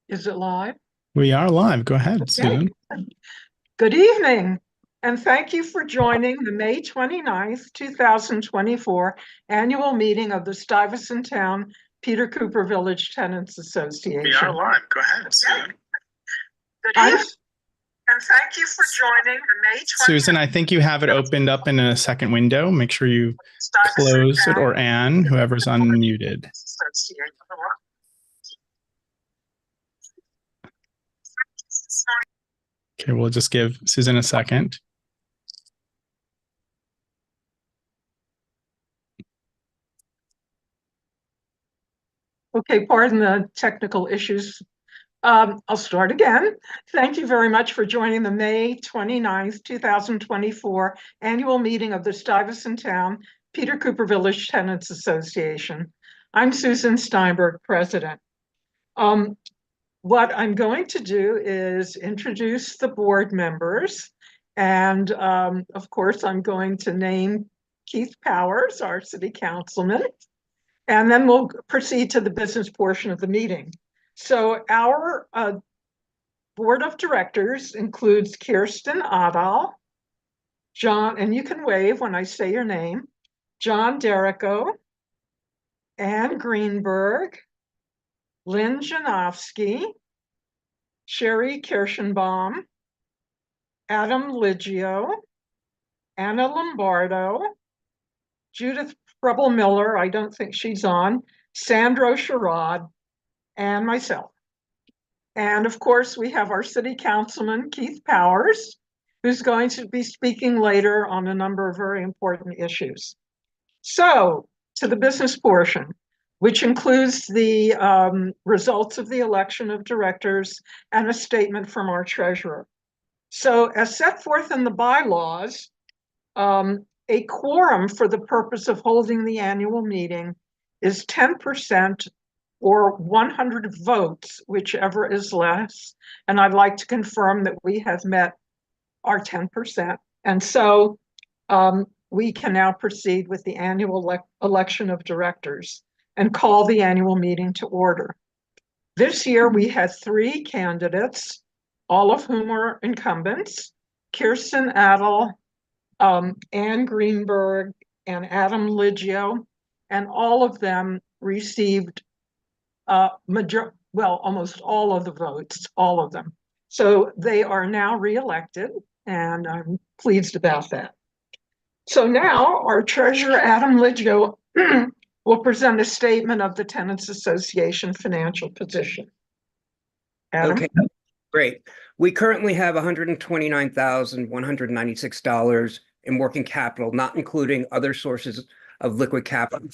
Is it live? We are live. Go ahead, Okay. Susan. Good evening, and thank you for joining the May 29th, 2024 annual meeting of the Stuyvesant Town Peter Cooper Village Tenants Association. We are live. Go ahead, Susan. Good evening, and thank you for joining the May 29th. Susan, I think you have it opened up in a second window. Make sure you close it, or Anne, whoever's unmuted. Okay, we'll just give Susan a second. Okay, pardon the technical issues. I'll start again. Thank you very much for joining the May 29th, 2024 annual meeting of the Stuyvesant Town Peter Cooper Village Tenants Association. I'm Susan Steinberg, president. What I'm going to do is introduce the board members. And of course, I'm going to name Keith Powers, our city councilman, and then we'll proceed to the business portion of the meeting. So our board of directors includes Kirsten Adal, John, and you can wave when I say your name, John Derrico, Ann Greenberg, Lynn Janofsky, Sherry Kirschenbaum, Adam Liggio, Anna Lombardo, Judith Preble-Miller, I don't think she's on, Sandro Sherrod, and myself. And of course, we have our city councilman, Keith Powers, who's going to be speaking later on a number of very important issues. So, to the business portion, which includes the results of the election of directors and a statement from our treasurer. So, as set forth in the bylaws, a quorum for the purpose of holding the annual meeting is 10% or 100 votes, whichever is less. And I'd like to confirm that we have met our 10%. And so we can now proceed with the annual election of directors and call the annual meeting to order. This year we had 3 candidates, all of whom are incumbents: Kirsten Adel, Ann Greenberg, and Adam Liggio, and all of them received almost all of the votes, all of them. So they are now reelected, and I'm pleased about that. So now our treasurer, Adam Liggio, will present a statement of the Tenants Association financial position. Adam? Okay, great. We currently have $129,196 in working capital, not including other sources of liquid capital.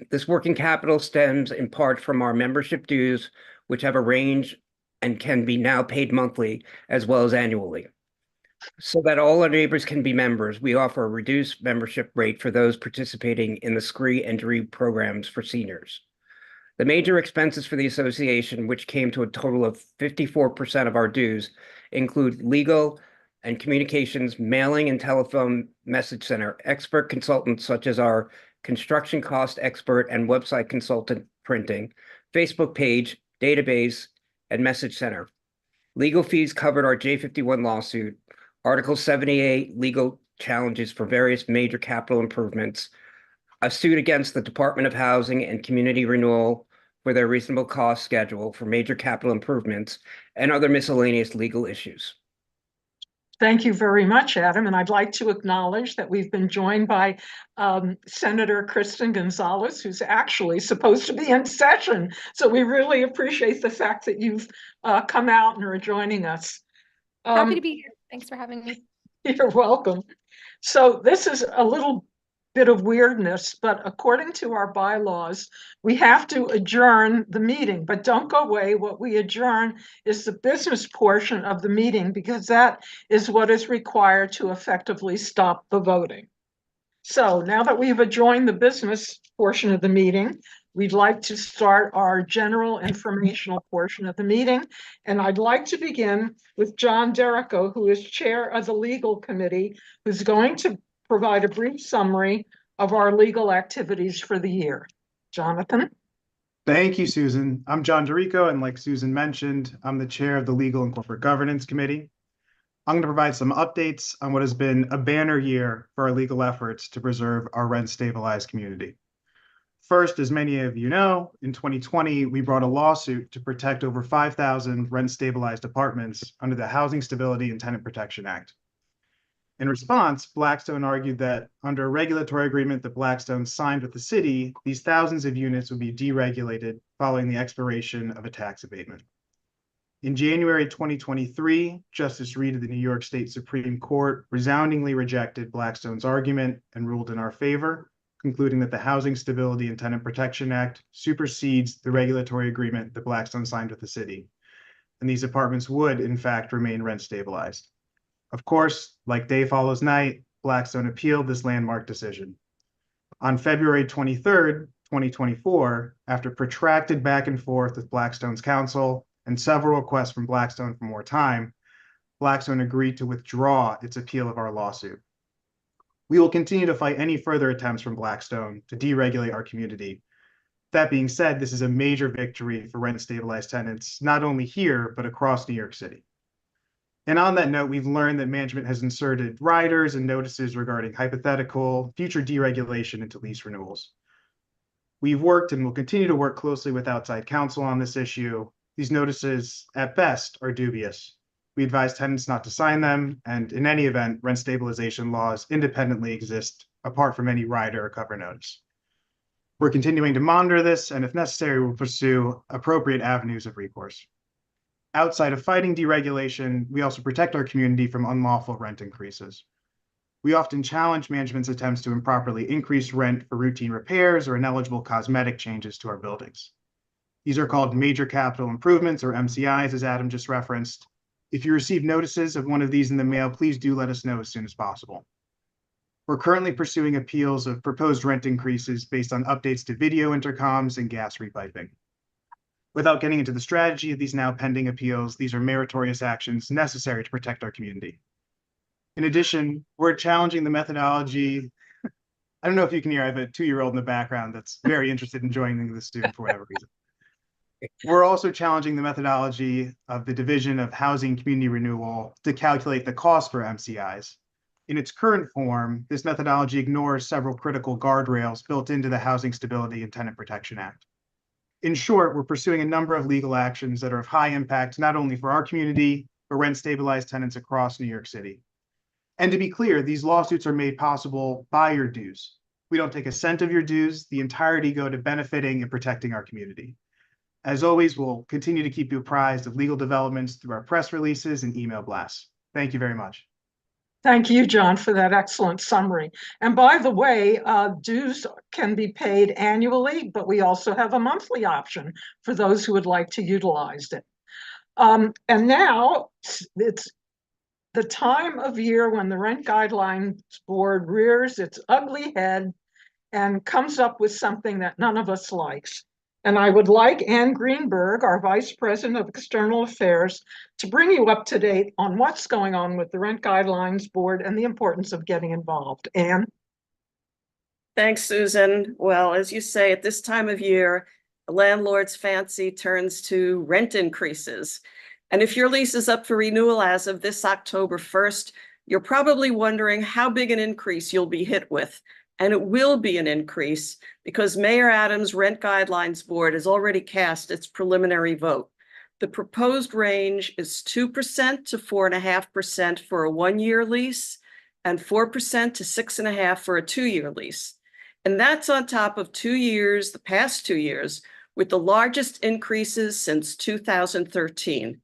This working capital stems in part from our membership dues, which have a range and can be now paid monthly as well as annually. So that all our neighbors can be members, we offer a reduced membership rate for those participating in the SCREE and DREE programs for seniors. The major expenses for the association, which came to a total of 54% of our dues, include legal and communications, mailing and telephone message center, expert consultants such as our construction cost expert and website consultant printing, Facebook page, database, and message center. Legal fees covered our J51 lawsuit, Article 78 legal challenges for various major capital improvements, a suit against the Department of Housing and Community Renewal for their reasonable cost schedule for major capital improvements, and other miscellaneous legal issues. Thank you very much, Adam. And I'd like to acknowledge that we've been joined by Senator Kristen Gonzalez, who's actually supposed to be in session. So we really appreciate the fact that you've come out and are joining us. Happy to be here. Thanks for having me. You're welcome. So this is a little bit of weirdness, but according to our bylaws, we have to adjourn the meeting, but don't go away. What we adjourn is the business portion of the meeting, because that is what is required to effectively stop the voting. So now that we've adjourned the business portion of the meeting, we'd like to start our general informational portion of the meeting. And I'd like to begin with John Derrico, who is chair of the legal committee, who's going to provide a brief summary of our legal activities for the year. Jonathan? Thank you, Susan. I'm John DeRico, and like Susan mentioned, I'm the chair of the Legal and Corporate Governance Committee. I'm going to provide some updates on what has been a banner year for our legal efforts to preserve our rent-stabilized community. First, as many of you know, in 2020, we brought a lawsuit to protect over 5,000 rent-stabilized apartments under the Housing Stability and Tenant Protection Act. In response, Blackstone argued that under a regulatory agreement that Blackstone signed with the city, these thousands of units would be deregulated following the expiration of a tax abatement. In January 2023, Justice Reed of the New York State Supreme Court resoundingly rejected Blackstone's argument and ruled in our favor, concluding that the Housing Stability and Tenant Protection Act supersedes the regulatory agreement that Blackstone signed with the city, and these apartments would, in fact, remain rent stabilized. Of course, like day follows night, Blackstone appealed this landmark decision. On February 23rd, 2024, after protracted back and forth with Blackstone's counsel and several requests from Blackstone for more time, Blackstone agreed to withdraw its appeal of our lawsuit. We will continue to fight any further attempts from Blackstone to deregulate our community. That being said, this is a major victory for rent-stabilized tenants, not only here, but across New York City. And on that note, we've learned that management has inserted riders and notices regarding hypothetical future deregulation into lease renewals. We've worked and will continue to work closely with outside counsel on this issue. These notices, at best, are dubious. We advise tenants not to sign them, and in any event, rent stabilization laws independently exist apart from any rider or cover notice. We're continuing to monitor this, and if necessary, we'll pursue appropriate avenues of recourse. Outside of fighting deregulation, we also protect our community from unlawful rent increases. We often challenge management's attempts to improperly increase rent for routine repairs or ineligible cosmetic changes to our buildings. These are called major capital improvements, or MCIs, as Adam just referenced. If you receive notices of one of these in the mail, please do let us know as soon as possible. We're currently pursuing appeals of proposed rent increases based on updates to video intercoms and gas repiping. Without getting into the strategy of these now pending appeals, these are meritorious actions necessary to protect our community. In addition, we're challenging the methodology. I don't know if you can hear, I have a 2-year-old in the background that's very interested in joining the student for whatever reason. We're also challenging the methodology of the Division of Housing Community Renewal to calculate the cost for MCIs. In its current form, this methodology ignores several critical guardrails built into the Housing Stability and Tenant Protection Act. In short, we're pursuing a number of legal actions that are of high impact, not only for our community, but rent-stabilized tenants across New York City. And to be clear, these lawsuits are made possible by your dues. We don't take a cent of your dues. The entirety go to benefiting and protecting our community. As always, we'll continue to keep you apprised of legal developments through our press releases and email blasts. Thank you very much. Thank you, John, for that excellent summary. And by the way, dues can be paid annually, but we also have a monthly option for those who would like to utilize it. And now it's the time of year when the Rent Guidelines Board rears its ugly head and comes up with something that none of us likes. And I would like Anne Greenberg, our Vice President of External Affairs, to bring you up to date on what's going on with the Rent Guidelines Board and the importance of getting involved. Anne? Thanks, Susan. Well, as you say, at this time of year, the landlord's fancy turns to rent increases. And if your lease is up for renewal as of this October 1st, you're probably wondering how big an increase you'll be hit with. And it will be an increase because Mayor Adams' Rent Guidelines Board has already cast its preliminary vote. The proposed range is 2% to 4.5% for a 1-year lease and 4% to 6.5% for a 2-year lease. And that's on top of 2 years, the past 2 years, with the largest increases since 2013.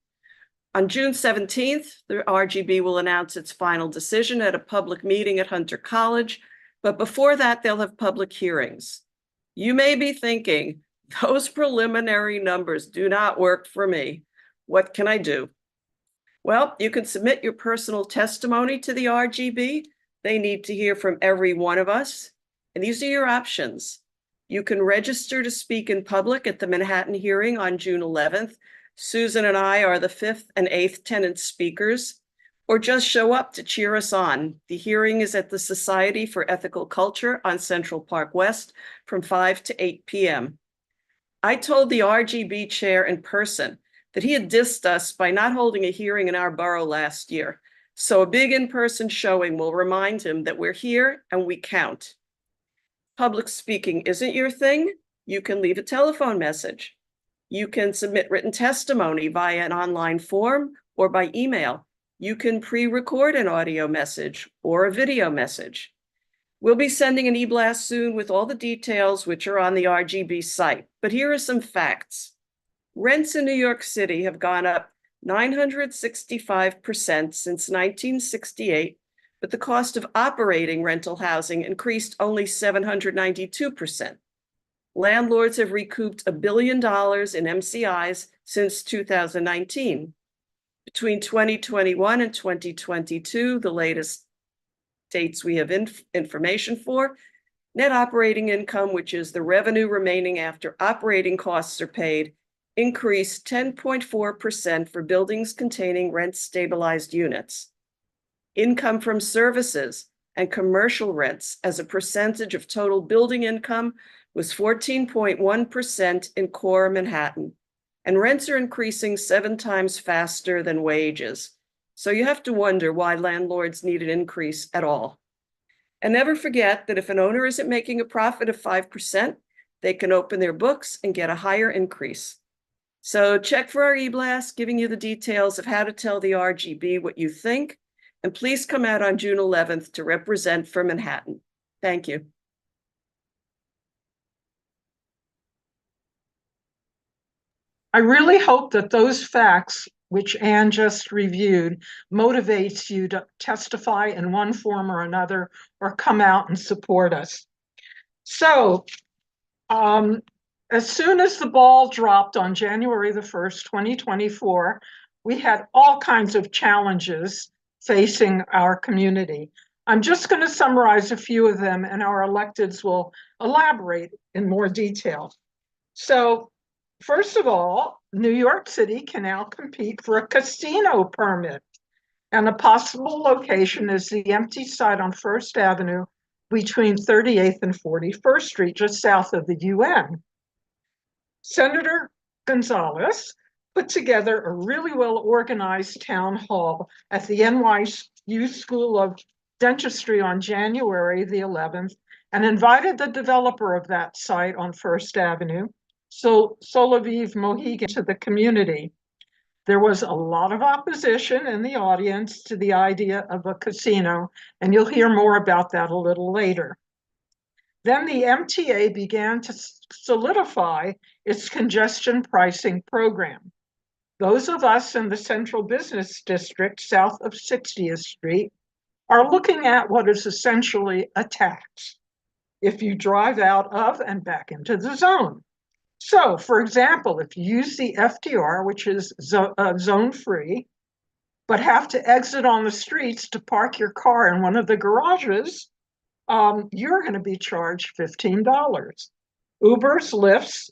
On June 17th, the RGB will announce its final decision at a public meeting at Hunter College. But before that, they'll have public hearings. You may be thinking, those preliminary numbers do not work for me. What can I do? Well, you can submit your personal testimony to the RGB. They need to hear from every one of us. And these are your options. You can register to speak in public at the Manhattan hearing on June 11th. Susan and I are the 5th and 8th tenant speakers. Or just show up to cheer us on. The hearing is at the Society for Ethical Culture on Central Park West from 5 to 8 p.m. I told the RGB chair in person that he had dissed us by not holding a hearing in our borough last year. So a big in-person showing will remind him that we're here and we count. Public speaking isn't your thing? You can leave a telephone message. You can submit written testimony via an online form or by email. You can pre-record an audio message or a video message. We'll be sending an e-blast soon with all the details which are on the RGB site. But here are some facts. Rents in New York City have gone up 965% since 1968, but the cost of operating rental housing increased only 792%. Landlords have recouped $1 billion in MCIs since 2019. Between 2021 and 2022, the latest dates we have information for, net operating income, which is the revenue remaining after operating costs are paid, increased 10.4% for buildings containing rent-stabilized units. Income from services and commercial rents as a percentage of total building income was 14.1% in core Manhattan, and rents are increasing 7 times faster than wages. So you have to wonder why landlords need an increase at all. And never forget that if an owner isn't making a profit of 5%, they can open their books and get a higher increase. So check for our e-blast giving you the details of how to tell the RGB what you think, and please come out on June 11th to represent for Manhattan. Thank you. I really hope that those facts, which Anne just reviewed, motivates you to testify in one form or another or come out and support us. So, as soon as the ball dropped on January the 1st, 2024, we had all kinds of challenges facing our community. I'm just going to summarize a few of them, and our electeds will elaborate in more detail. So, first of all, New York City can now compete for a casino permit, and a possible location is the empty site on First Avenue between 38th and 41st Street, just south of the UN. Senator Gonzalez put together a really well-organized town hall at the NYU School of Dentistry on January the 11th and invited the developer of that site on First Avenue, Solaviv Mohegan, to the community. There was a lot of opposition in the audience to the idea of a casino, and you'll hear more about that a little later. Then the MTA began to solidify its congestion pricing program. Those of us in the Central Business District south of 60th Street are looking at what is essentially a tax if you drive out of and back into the zone. So, for example, if you use the FDR, which is zone-free, but have to exit on the streets to park your car in one of the garages, you're going to be charged $15. Ubers, Lyfts,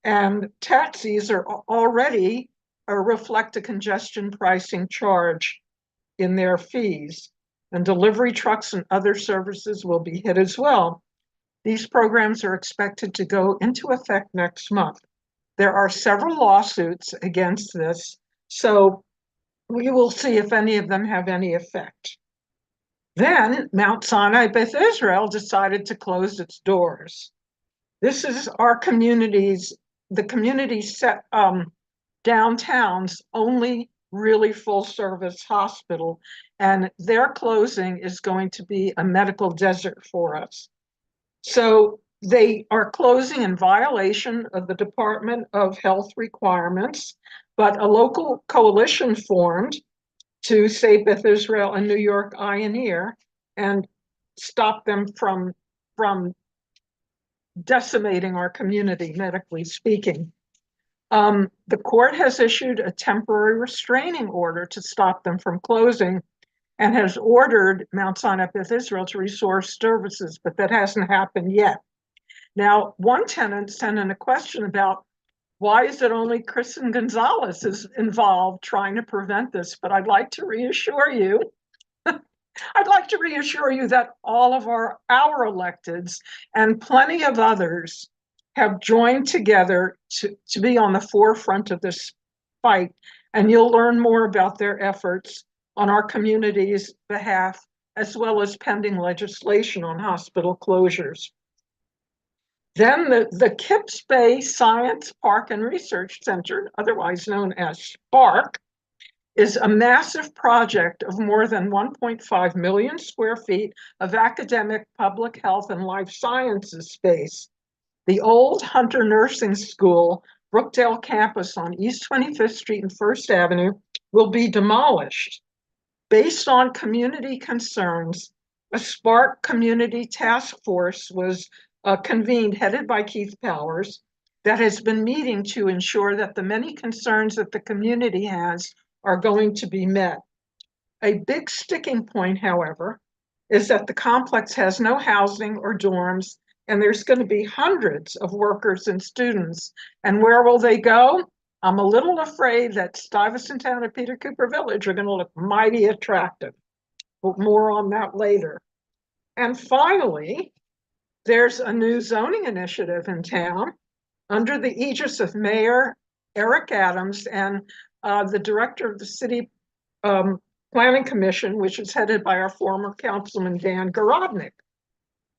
and taxis are already reflect a congestion pricing charge in their fees, and delivery trucks and other services will be hit as well. These programs are expected to go into effect next month. There are several lawsuits against this, so we will see if any of them have any effect. Then Mount Sinai Beth Israel decided to close its doors. This is our community's, the community set downtown's only really full service hospital, and their closing is going to be a medical desert for us. So they are closing in violation of the Department of Health requirements, but a local coalition formed to save Beth Israel and New York Eye and Ear and stop them from decimating our community, medically speaking. The court has issued a temporary restraining order to stop them from closing and has ordered Mount Sinai Beth Israel to restore services, but that hasn't happened yet. Now, one tenant sent in a question about why is it only Kristen Gonzalez is involved trying to prevent this, but I'd like to reassure you, that all of our electeds and plenty of others have joined together to be on the forefront of this fight. And you'll learn more about their efforts on our community's behalf, as well as pending legislation on hospital closures. Then the Kips Bay Science Park and Research Center, otherwise known as SPARC, is a massive project of more than 1.5 million square feet of academic, public health, and life sciences space. The old Hunter Nursing School, Brookdale campus on East 25th Street and First Avenue, will be demolished. Based on community concerns, a SPARC community task force was convened, headed by Keith Powers, that has been meeting to ensure that the many concerns that the community has are going to be met. A big sticking point, however, is that the complex has no housing or dorms, and there's going to be hundreds of workers and students. And where will they go? I'm a little afraid that Stuyvesant Town and Peter Cooper Village are going to look mighty attractive. But more on that later. And finally, there's a new zoning initiative in town under the aegis of Mayor Eric Adams and the director of the City Planning Commission, which is headed by our former councilman, Dan Garodnick.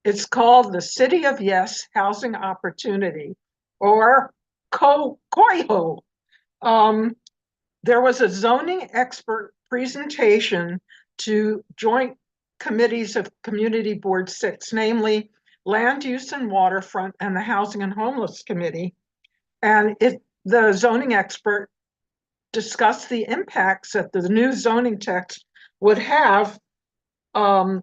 It's called the City of Yes Housing Opportunity, or COIHO. There was a zoning expert presentation to joint committees of Community Board 6, namely Land Use and Waterfront and the Housing and Homeless Committee. And the zoning expert discussed the impacts that the new zoning text would have on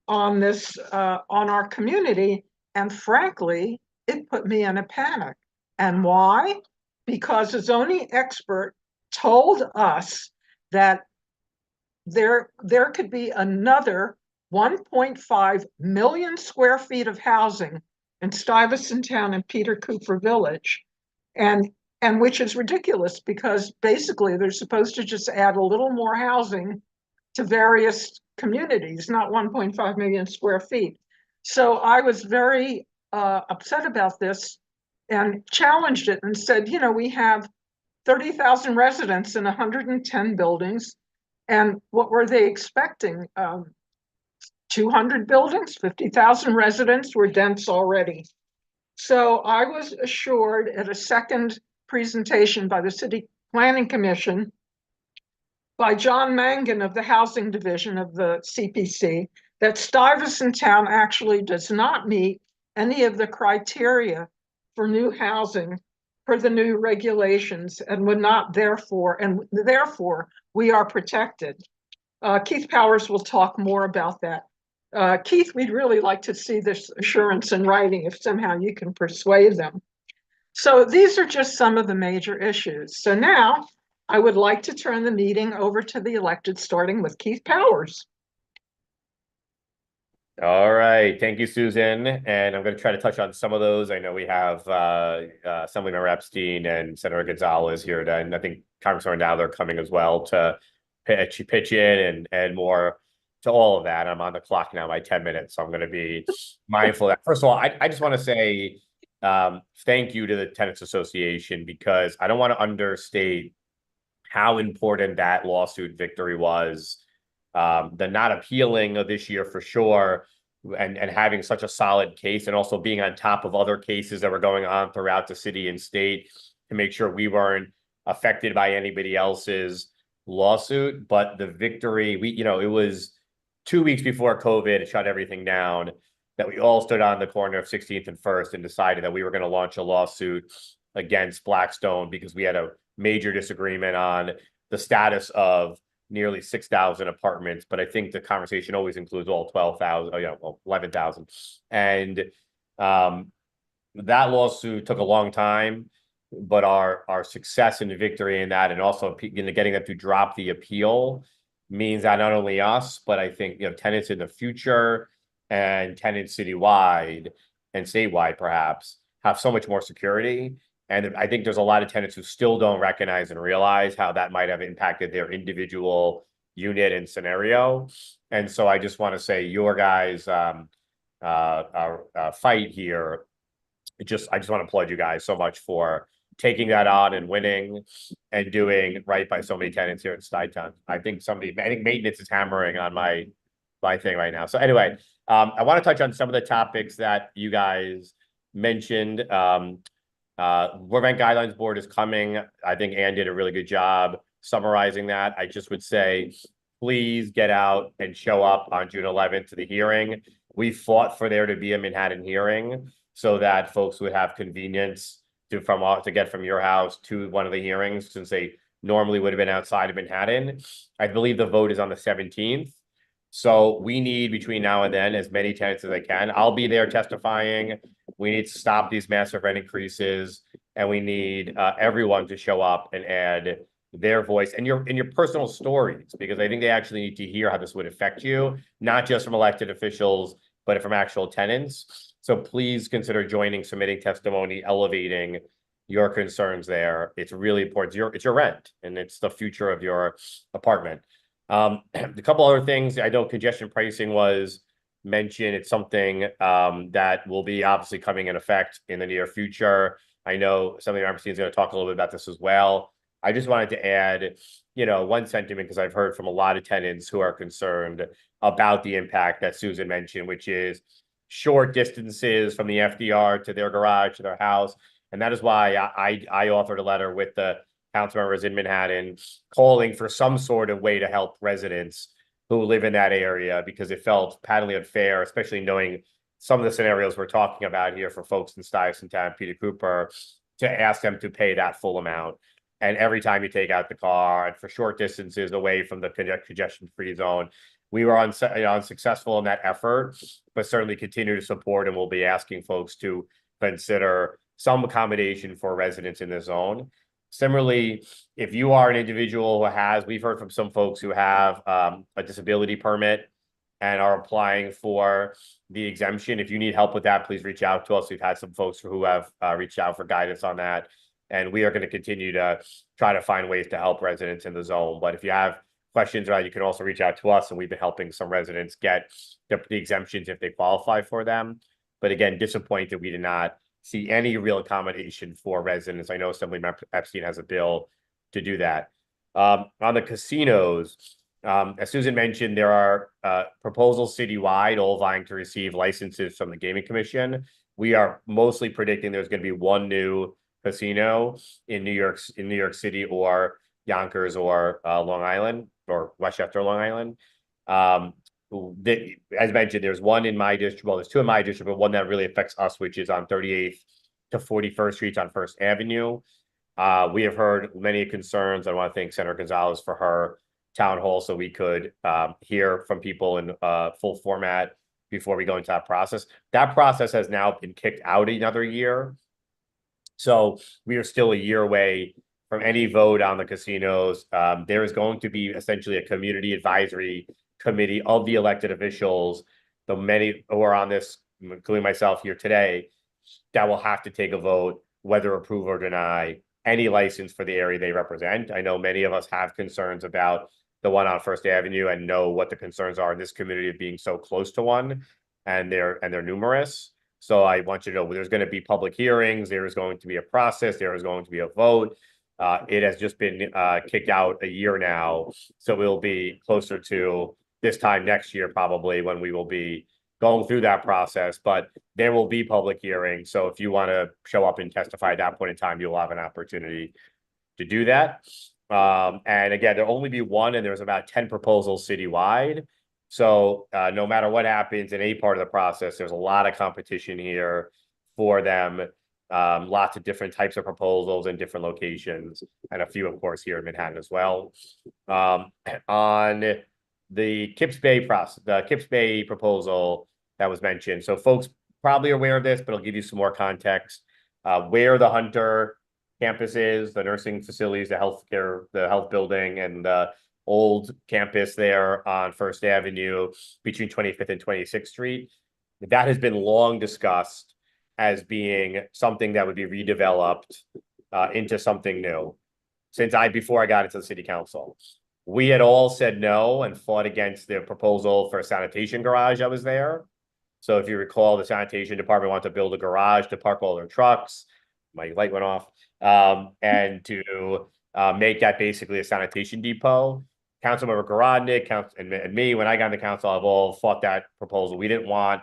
our community. And frankly, it put me in a panic. And why? Because the zoning expert told us that there could be another 1.5 million square feet of housing in Stuyvesant Town and Peter Cooper Village, and which is ridiculous because basically they're supposed to just add a little more housing to various communities, not 1.5 million square feet. So I was very upset about this and challenged it and said, you know, we have 30,000 residents in 110 buildings. And what were they expecting? 200 buildings, 50,000 residents were dense already. So I was assured at a second presentation by the City Planning Commission by John Mangan of the Housing Division of the CPC that Stuyvesant Town actually does not meet any of the criteria for new housing for the new regulations and would not therefore we are protected. Keith Powers will talk more about that. Keith, we'd really like to see this assurance in writing if somehow you can persuade them. So these are just some of the major issues. So now I would like to turn the meeting over to the elected, starting with Keith Powers. All right. Thank you, Susan. And I'm going to try to touch on some of those. I know we have Assemblyman Epstein and Senator Gonzalez here, and I think Congressman Dowler coming as well to pitch in and more to all of that. I'm on the clock now by 10 minutes, so I'm going to be mindful of that. First of all, I just want to say thank you to the Tenants Association, because I don't want to understate how important that lawsuit victory was. The not appealing of this year for sure, and having such a solid case, and also being on top of other cases that were going on throughout the city and state to make sure we weren't affected by anybody else's lawsuit. But the victory, it was 2 weeks before COVID, it shut everything down, that we all stood on the corner of 16th and First and decided that we were going to launch a lawsuit against Blackstone because we had a major disagreement on the status of nearly 6,000 apartments. But I think the conversation always includes all 12,000, 11,000. And that lawsuit took a long time, but our success and victory in that, and also getting them to drop the appeal, means that not only us, but I think tenants in the future and tenants citywide and statewide perhaps have so much more security. And I think there's a lot of tenants who still don't recognize and realize how that might have impacted their individual unit and scenario. And so I just want to say your guys' fight here I just want to applaud you guys so much for taking that on and winning and doing right by so many tenants here in Stuytown. I think maintenance is hammering on my thing right now. So anyway, I want to touch on some of the topics that you guys mentioned. World Bank Guidelines Board is coming. I think Ann did a really good job summarizing that. I just would say, please get out and show up on June 11th to the hearing. We fought for there to be a Manhattan hearing so that folks would have convenience to get from your house to one of the hearings, since they normally would have been outside of Manhattan. I believe the vote is on the 17th. So we need, between now and then, as many tenants as I can. I'll be there testifying. We need to stop these massive rent increases, and we need everyone to show up and add their voice and your personal stories, because I think they actually need to hear how this would affect you, not just from elected officials, but from actual tenants. So please consider joining, submitting testimony, elevating your concerns there. It's really important. It's your rent, and it's the future of your apartment. A couple other things. I know congestion pricing was mentioned. It's something that will be obviously coming in effect in the near future. I know something Ramsey is going to talk a little bit about this as well. I just wanted to add, one sentiment, because I've heard from a lot of tenants who are concerned about the impact that Susan mentioned, which is short distances from the FDR to their garage, to their house. And that is why I authored a letter with the council members in Manhattan calling for some sort of way to help residents who live in that area, because it felt patently unfair, especially knowing some of the scenarios we're talking about here for folks in Stuyvesant Town, Peter Cooper, to ask them to pay that full amount. And every time you take out the car, and for short distances away from the congestion-free zone, we were unsuccessful in that effort, but certainly continue to support, and we'll be asking folks to consider some accommodation for residents in the zone. Similarly, if you are an individual we've heard from some folks who have a disability permit and are applying for the exemption. If you need help with that, please reach out to us. We've had some folks who have reached out for guidance on that. And we are going to continue to try to find ways to help residents in the zone. But if you have questions, you can also reach out to us. And we've been helping some residents get the exemptions if they qualify for them. But again, disappointed we did not see any real accommodation for residents. I know Assemblyman Epstein has a bill to do that. On the casinos, as Susan mentioned, there are proposals citywide, all vying to receive licenses from the Gaming Commission. We are mostly predicting there's going to be one new casino in New York City, or Yonkers, or Long Island, or Westchester, Long Island. As mentioned, there's one in my district. Well, there's two in my district, but one that really affects us, which is on 38th to 41st Streets on First Avenue. We have heard many concerns. I want to thank Senator Gonzalez for her town hall, so we could hear from people in full format before we go into that process. That process has now been kicked out another year. So we are still a year away from any vote on the casinos. There is going to be essentially a community advisory committee of the elected officials, the many who are on this, including myself here today, that will have to take a vote whether approve or deny any license for the area they represent. I know many of us have concerns about the one on First Avenue and know what the concerns are in this community of being so close to one, and they're numerous. So I want you to know there's going to be public hearings. There is going to be a process. There is going to be a vote. It has just been kicked out a year now. So we'll be closer to this time next year, probably, when we will be going through that process. But there will be public hearings. So if you want to show up and testify at that point in time, you'll have an opportunity to do that. And again, there'll only be one, and there's about 10 proposals citywide. So no matter what happens in any part of the process, there's a lot of competition here for them. Lots of different types of proposals in different locations, and a few, of course, here in Manhattan as well. On the Kips Bay process, the Kips Bay proposal that was mentioned. So folks probably are aware of this, but I'll give you some more context. Where the Hunter campus is, the nursing facilities, the health building, and the old campus there on First Avenue between 25th and 26th Street. That has been long discussed as being something that would be redeveloped into something new before I got into the city council. We had all said no and fought against the proposal for a sanitation garage that was there. So if you recall, the sanitation department wanted to build a garage to park all their trucks. My light went off. And to make that basically a sanitation depot. Councilmember Garodnick and me, when I got in the council, have all fought that proposal. We didn't want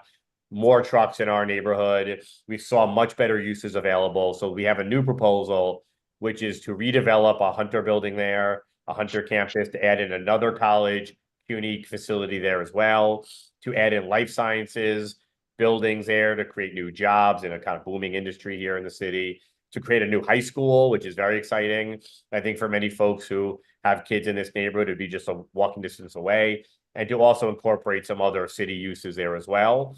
more trucks in our neighborhood. We saw much better uses available. So we have a new proposal, which is to redevelop a Hunter building there, a Hunter campus, to add in another college, unique facility there as well, to add in life sciences buildings there to create new jobs in a kind of booming industry here in the city, to create a new high school, which is very exciting. I think for many folks who have kids in this neighborhood, it'd be just a walking distance away, and to also incorporate some other city uses there as well.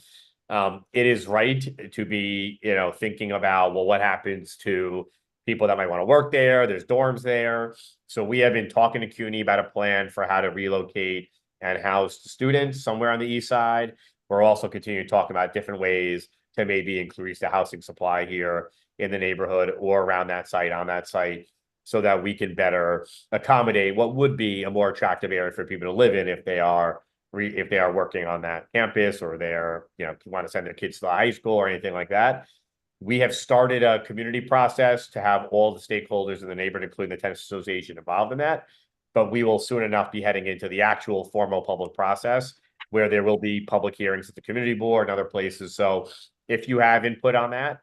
It is right to be, thinking about, well, what happens to people that might want to work there? There's dorms there. So we have been talking to CUNY about a plan for how to relocate and house students somewhere on the east side. We're also continuing to talk about different ways to maybe increase the housing supply here in the neighborhood or around that site, on that site, so that we can better accommodate what would be a more attractive area for people to live in if they are working on that campus, or they're, want to send their kids to the high school or anything like that. We have started a community process to have all the stakeholders in the neighborhood, including the tenants association, involved in that. But we will soon enough be heading into the actual formal public process, where there will be public hearings at the community board and other places. So if you have input on that,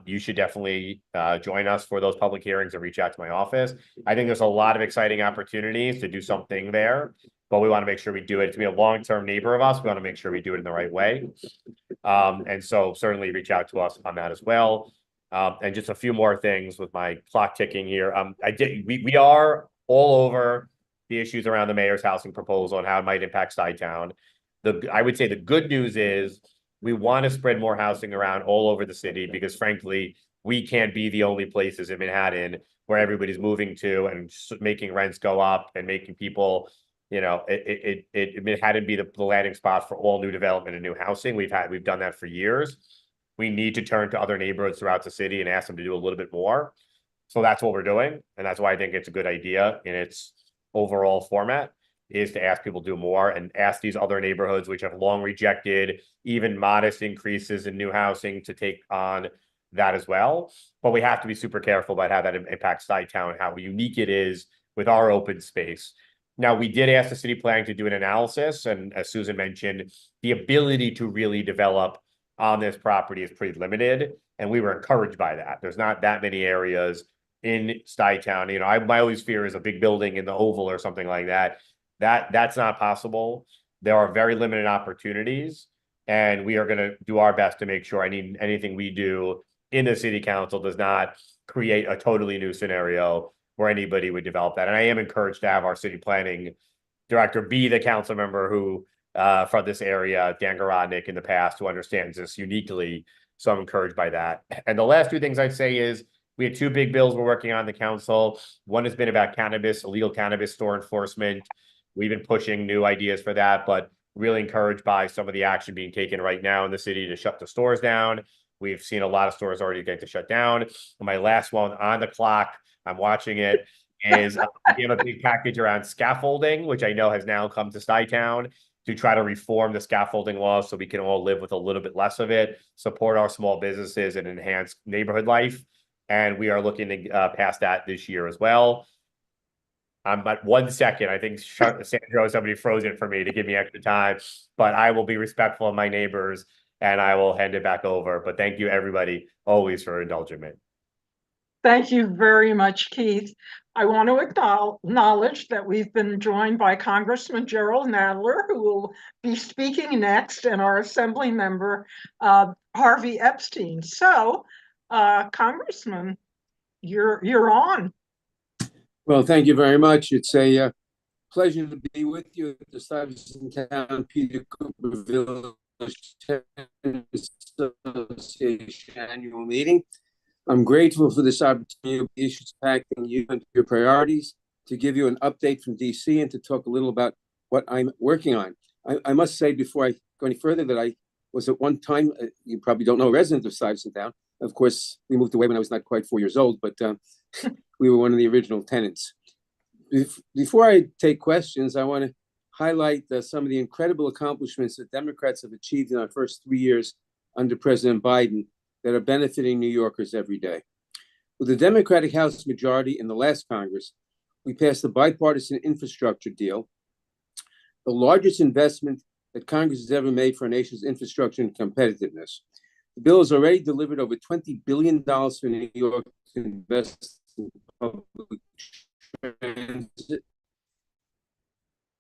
you should definitely join us for those public hearings or reach out to my office. I think there's a lot of exciting opportunities to do something there, but we want to make sure we do it to be a long-term neighbor of us. We want to make sure we do it in the right way. And so certainly reach out to us on that as well. And just a few more things with my clock ticking here. We are all over the issues around the mayor's housing proposal and how it might impact Stuytown. I would say the good news is we want to spread more housing around all over the city, because frankly, we can't be the only places in Manhattan where everybody's moving to and making rents go up and making people, Manhattan be the landing spot for all new development and new housing. We've done that for years. We need to turn to other neighborhoods throughout the city and ask them to do a little bit more. So that's what we're doing. And that's why I think it's a good idea in its overall format, is to ask people to do more and ask these other neighborhoods, which have long rejected even modest increases in new housing, to take on that as well. But we have to be super careful about how that impacts Stuytown and how unique it is with our open space. Now, we did ask the city planning to do an analysis, and as Susan mentioned, the ability to really develop on this property is pretty limited, and we were encouraged by that. There's not that many areas in Stuytown. My always fear is a big building in the Oval or something like that. That's not possible. There are very limited opportunities, and we are going to do our best to make sure anything we do in the city council does not create a totally new scenario where anybody would develop that. And I am encouraged to have our city planning director be the council member who from this area, Dan Garodnick, in the past, who understands this uniquely. So I'm encouraged by that. And the last two things I'd say is, we had two big bills we're working on in the council. One has been about cannabis, illegal cannabis store enforcement. We've been pushing new ideas for that, but really encouraged by some of the action being taken right now in the city to shut the stores down. We've seen a lot of stores already get to shut down. And my last one on the clock, I'm watching it, is we have a big package around scaffolding, which I know has now come to Stuytown, to try to reform the scaffolding law so we can all live with a little bit less of it, support our small businesses, and enhance neighborhood life. And we are looking to pass that this year as well. I'm at 1 second. I think Sandro, somebody froze it for me to give me extra time, but I will be respectful of my neighbors and I will hand it back over. But thank you, everybody, always, for indulging me. Thank you very much, Keith. I want to acknowledge that we've been joined by Congressman Gerald Nadler, who will be speaking next, and our Assembly member, Harvey Epstein. So, Congressman, you're on. Well, thank you very much. It's a pleasure to be with you at the Stuyvesant Town Peter Cooper Village Tenants Association annual meeting. I'm grateful for this opportunity of issues impacting you and your priorities, to give you an update from DC and to talk a little about what I'm working on. I must say, before I go any further, that I was at one time, you probably don't know, a resident of Stuyvesant Town. Of course, we moved away when I was not quite 4 years old, but we were one of the original tenants. Before I take questions, I want to highlight some of the incredible accomplishments that Democrats have achieved in our first 3 years under President Biden that are benefiting New Yorkers every day. With the Democratic House majority in the last Congress, we passed a bipartisan infrastructure deal, the largest investment that Congress has ever made for our nation's infrastructure and competitiveness. The bill has already delivered over $20 billion for New York to invest in public transit,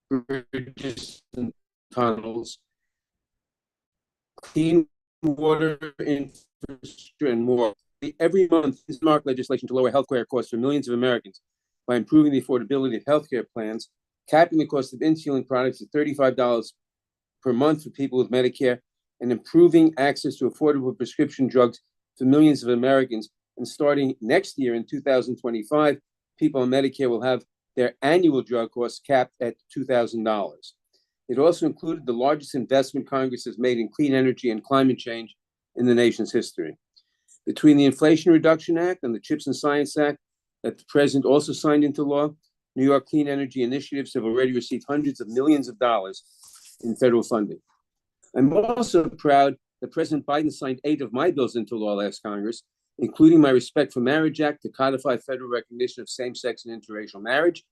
bridges and tunnels, clean water infrastructure, and more. Every month, this marked legislation to lower healthcare costs for millions of Americans by improving the affordability of healthcare plans, capping the cost of insulin products at $35 per month for people with Medicare, and improving access to affordable prescription drugs for millions of Americans. And starting next year in 2025, people on Medicare will have their annual drug costs capped at $2,000. It also included the largest investment Congress has made in clean energy and climate change in the nation's history. Between the Inflation Reduction Act and the CHIPS and Science Act that the president also signed into law, New York clean energy initiatives have already received hundreds of millions of dollars in federal funding. I'm also proud that President Biden signed 8 of my bills into law last Congress, including my Respect for Marriage Act to codify federal recognition of same-sex and interracial marriage,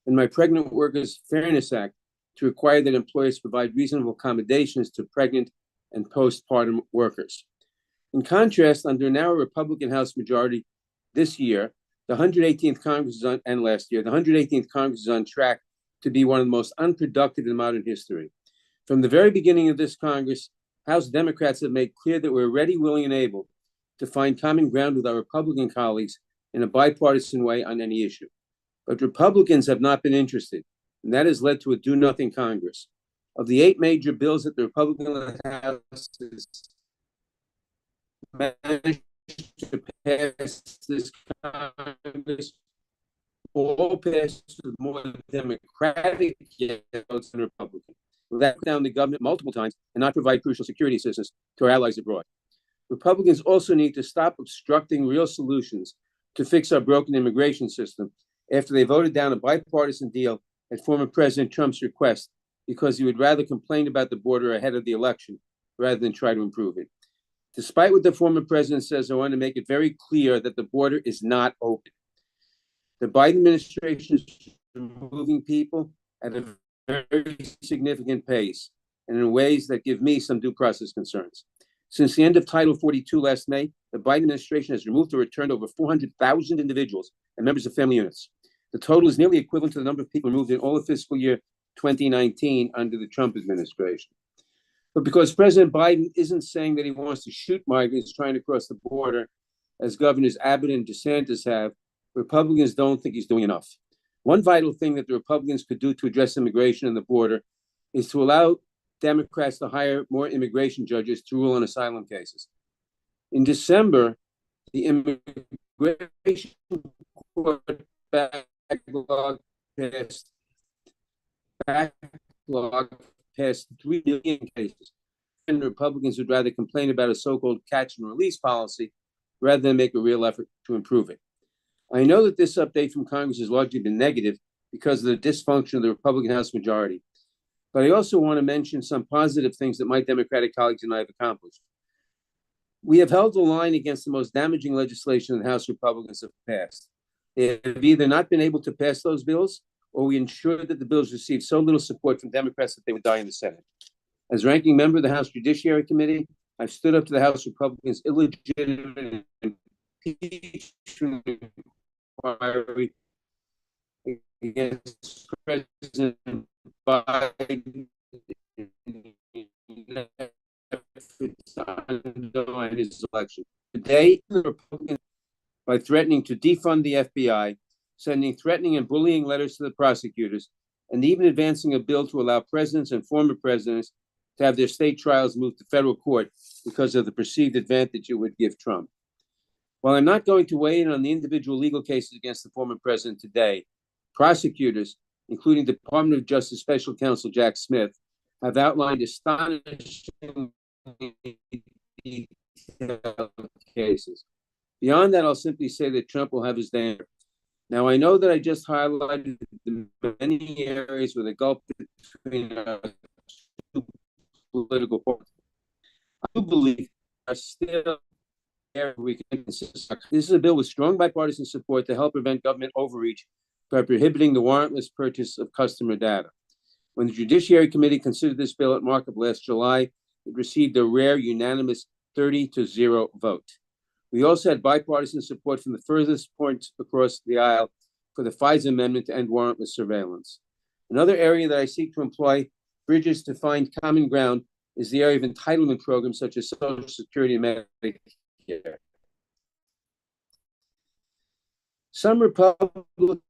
and my Pregnant Workers Fairness Act to require that employers provide reasonable accommodations to pregnant and postpartum workers. In contrast, under now a Republican House majority this year, the 118th Congress is on, and last year, the 118th Congress is on track to be one of the most unproductive in modern history. From the very beginning of this Congress, House Democrats have made clear that we're ready, willing, and able to find common ground with our Republican colleagues in a bipartisan way on any issue. But Republicans have not been interested, and that has led to a do-nothing Congress. Of the 8 major bills that the Republican House has managed to pass this Congress, all passed with more Democratic votes than Republican. That down the government multiple times and not provide crucial security assistance to our allies abroad. Republicans also need to stop obstructing real solutions to fix our broken immigration system after they voted down a bipartisan deal at former President Trump's request because he would rather complain about the border ahead of the election rather than try to improve it. Despite what the former president says, I want to make it very clear that the border is not open. The Biden administration is removing people at a very significant pace and in ways that give me some due process concerns. Since the end of Title 42 last May, the Biden administration has removed or returned over 400,000 individuals and members of family units. The total is nearly equivalent to the number of people removed in all of fiscal year 2019 under the Trump administration. But because President Biden isn't saying that he wants to shoot migrants trying to cross the border, as Governors Abbott and DeSantis have, Republicans don't think he's doing enough. One vital thing that the Republicans could do to address immigration and the border is to allow Democrats to hire more immigration judges to rule on asylum cases. In December, the immigration court backlog passed 3 million cases. And Republicans would rather complain about a so-called catch and release policy rather than make a real effort to improve it. I know that this update from Congress has largely been negative because of the dysfunction of the Republican House majority. But I also want to mention some positive things that my Democratic colleagues and I have accomplished. We have held the line against the most damaging legislation the House Republicans have passed. They have either not been able to pass those bills, or we ensured that the bills received so little support from Democrats that they would die in the Senate. As ranking member of the House Judiciary Committee, I've stood up to the House Republicans' illegitimate impeachment inquiry against President Biden and his election. Today, the Republicans, by threatening to defund the FBI, sending threatening and bullying letters to the prosecutors, and even advancing a bill to allow presidents and former presidents to have their state trials moved to federal court because of the perceived advantage it would give Trump. While I'm not going to weigh in on the individual legal cases against the former president today, prosecutors, including Department of Justice Special Counsel Jack Smith, have outlined astonishing cases. Beyond that, I'll simply say that Trump will have his day. Now, I know that I just highlighted the many areas where the gulf between our two political parties. I do believe there are still areas we can insist. This is a bill with strong bipartisan support to help prevent government overreach by prohibiting the warrantless purchase of customer data. When the Judiciary Committee considered this bill at markup last July, it received a rare unanimous 30-0 vote. We also had bipartisan support from the furthest points across the aisle for the FISA amendment to end warrantless surveillance. Another area that I seek to employ bridges to find common ground is the area of entitlement programs such as Social Security and Medicare. Some Republicans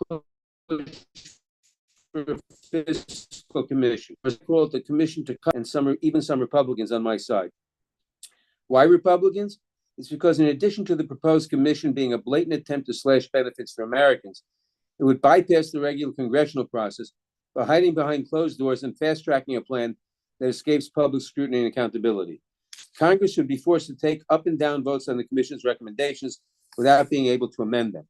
push for a fiscal commission, or called the commission to cut, and even some Republicans on my side. Why Republicans? It's because in addition to the proposed commission being a blatant attempt to slash benefits for Americans, it would bypass the regular congressional process by hiding behind closed doors and fast-tracking a plan that escapes public scrutiny and accountability. Congress should be forced to take up and down votes on the commission's recommendations without being able to amend them.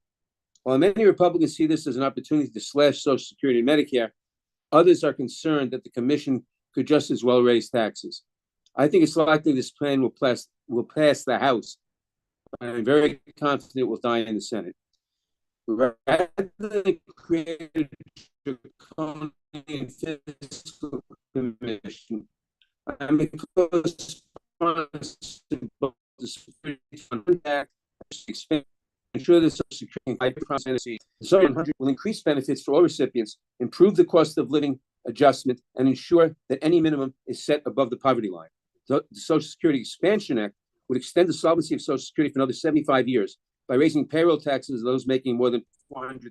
While many Republicans see this as an opportunity to slash Social Security and Medicare, others are concerned that the commission could just as well raise taxes. I think it's likely this plan will pass the House, but I'm very confident it will die in the Senate. Rather than create a draconian fiscal commission, I'm in close response to both the Security Fund Act and ensure that Social Security will increase benefits for all recipients, improve the cost of living adjustment, and ensure that any minimum is set above the poverty line. The Social Security Expansion Act would extend the solvency of Social Security for another 75 years by raising payroll taxes of those making more than $400,000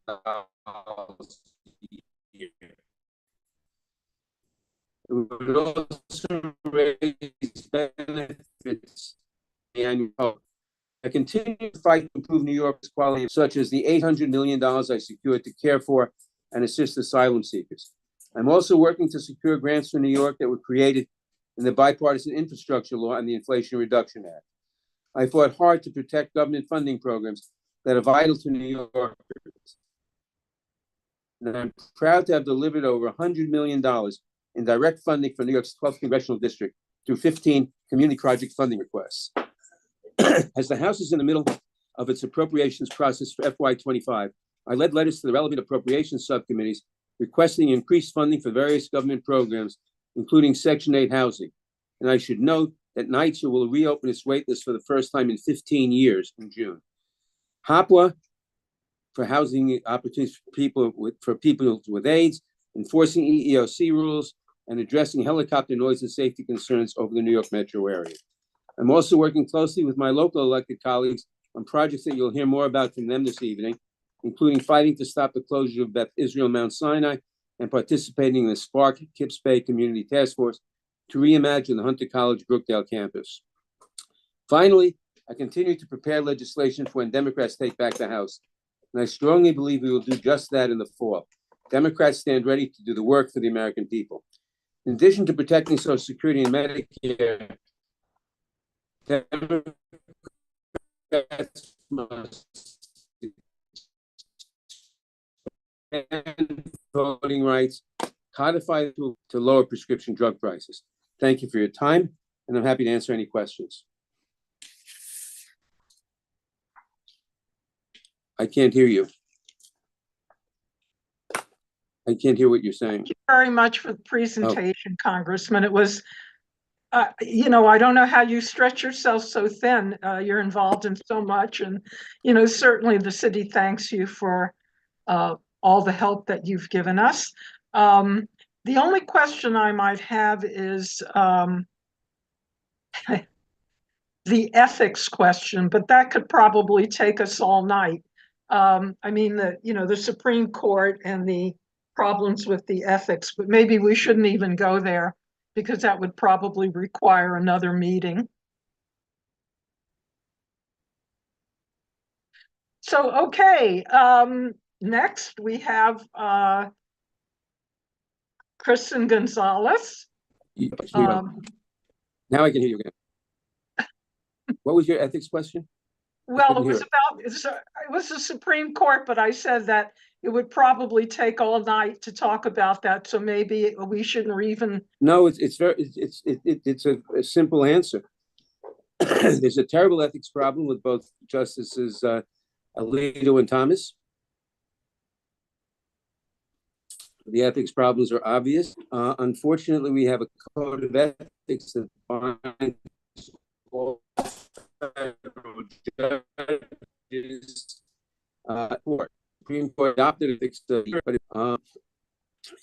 a year. It would also raise benefits the annual. I continue to fight to improve New York's quality, such as the $800 million I secured to care for and assist asylum seekers. I'm also working to secure grants for New York that were created in the Bipartisan Infrastructure Law and the Inflation Reduction Act. I fought hard to protect government funding programs that are vital to New Yorkers. And I'm proud to have delivered over $100 million in direct funding for New York's 12th Congressional District through 15 community project funding requests. As the House is in the middle of its appropriations process for FY25, I led letters to the relevant appropriations subcommittees requesting increased funding for various government programs, including Section 8 housing. And I should note that NYCHA will reopen its waitlist for the first time in 15 years in June. HOPWA for housing opportunities for people with AIDS, enforcing EEOC rules, and addressing helicopter noise and safety concerns over the New York metro area. I'm also working closely with my local elected colleagues on projects that you'll hear more about from them this evening, including fighting to stop the closure of Beth Israel Mount Sinai and participating in the Spark Kips Bay Community Task Force to reimagine the Hunter College Brookdale campus. Finally, I continue to prepare legislation for when Democrats take back the House, and I strongly believe we will do just that in the fall. Democrats stand ready to do the work for the American people. In addition to protecting Social Security and Medicare, Democrats must expand voting rights, codify to lower prescription drug prices. Thank you for your time, and I'm happy to answer any questions. I can't hear you. I can't hear what you're saying. Thank you very much for the presentation, Congressman. It was, I don't know how you stretch yourself so thin. You're involved in so much, and, certainly the city thanks you for all the help that you've given us. The only question I might have is the ethics question, but that could probably take us all night. The Supreme Court and the problems with the ethics, but maybe we shouldn't even go there because that would probably require another meeting. So, okay, next we have Kristen Gonzalez. Now I can hear you again. What was your ethics question? Well, it couldn't was hear. it was the Supreme Court, but I said that it would probably take all night to talk about that. So maybe we shouldn't even. No, it's a simple answer. There's a terrible ethics problem with both Justices Alito and Thomas. The ethics problems are obvious. Unfortunately, we have a code of ethics that binds all federal judges. Supreme Court adopted ethics, but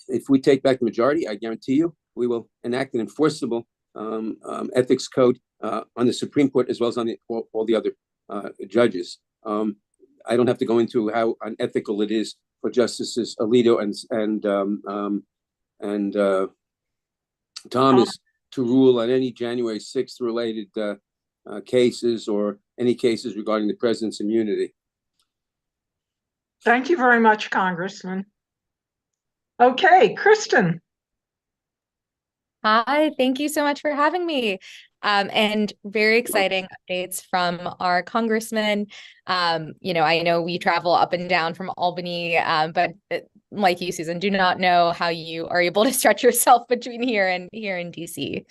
if we take back the majority, I guarantee you, we will enact an enforceable ethics code on the Supreme Court as well as on all the other judges. I don't have to go into how unethical it is for Justices Alito and Thomas to rule on any January 6th related cases or any cases regarding the president's immunity. Thank you very much, Congressman. Okay, Kristen. Hi, thank you so much for having me. And very exciting updates from our congressman. I know we travel up and down from Albany, but like you, Susan, do not know how you are able to stretch yourself between here in DC.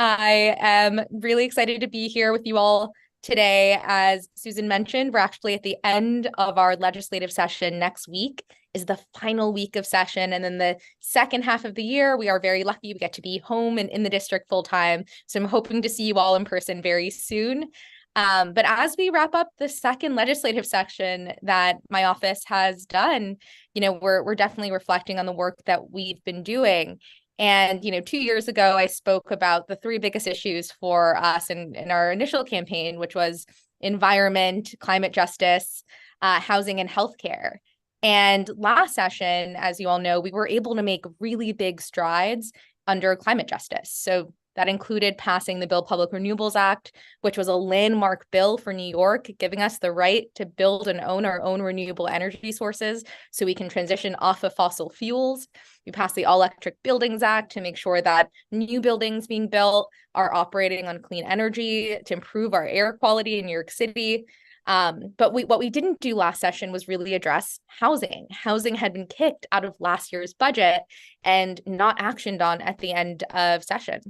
I am really excited to be here with you all today. As Susan mentioned, we're actually at the end of our legislative session. Next week is the final week of session. And then the second half of the year, we are very lucky. We get to be home and in the district full time. So I'm hoping to see you all in person very soon. But as we wrap up the second legislative session that my office has done, we're definitely reflecting on the work that we've been doing. And, 2 years ago, I spoke about the three biggest issues for us in our initial campaign, which was environment, climate justice, housing, and healthcare. And last session, as you all know, we were able to make really big strides under climate justice. So that included passing the Build Public Renewables Act, which was a landmark bill for New York, giving us the right to build and own our own renewable energy sources so we can transition off of fossil fuels. We passed the All Electric Buildings Act to make sure that new buildings being built are operating on clean energy to improve our air quality in New York City. But what we didn't do last session was really address housing. Housing had been kicked out of last year's budget and not actioned on at the end of session.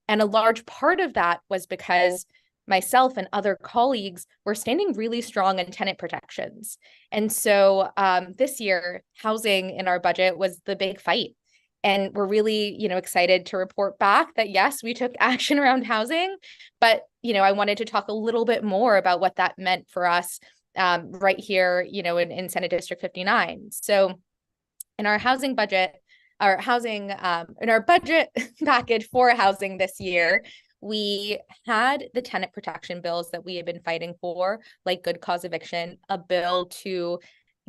And a large part of that was because myself and other colleagues were standing really strong on tenant protections. And so this year, housing in our budget was the big fight. And we're really, excited to report back that, yes, we took action around housing, but, I wanted to talk a little bit more about what that meant for us right here, in Senate District 59. So in our housing budget, in our budget package for housing this year, we had the tenant protection bills that we had been fighting for, like good cause eviction, a bill to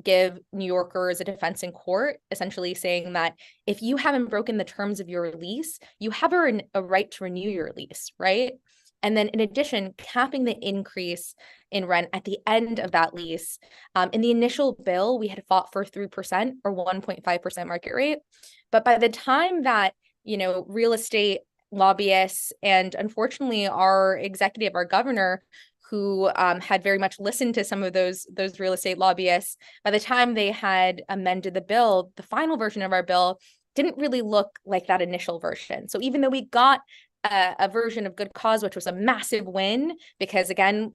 give New Yorkers a defense in court, essentially saying that if you haven't broken the terms of your lease, you have a right to renew your lease, right? And then in addition, capping the increase in rent at the end of that lease. In the initial bill, we had fought for 3% or 1.5% market rate. But by the time that, real estate lobbyists and unfortunately our governor, who had very much listened to some of those real estate lobbyists, by the time they had amended the bill, the final version of our bill didn't really look like that initial version. So even though we got a version of good cause, which was a massive win, because again,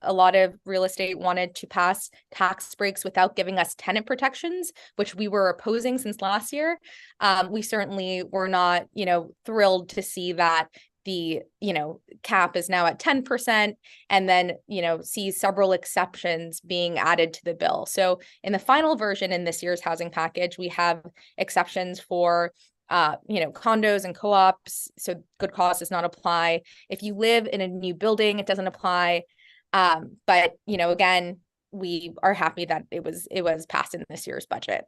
a lot of real estate wanted to pass tax breaks without giving us tenant protections, which we were opposing since last year. We certainly were not, thrilled to see that the, cap is now at 10% and then, see several exceptions being added to the bill. So in the final version in this year's housing package, we have exceptions for condos and co-ops. So good cause does not apply. If you live in a new building, it doesn't apply. But, again, we are happy that it was passed in this year's budget.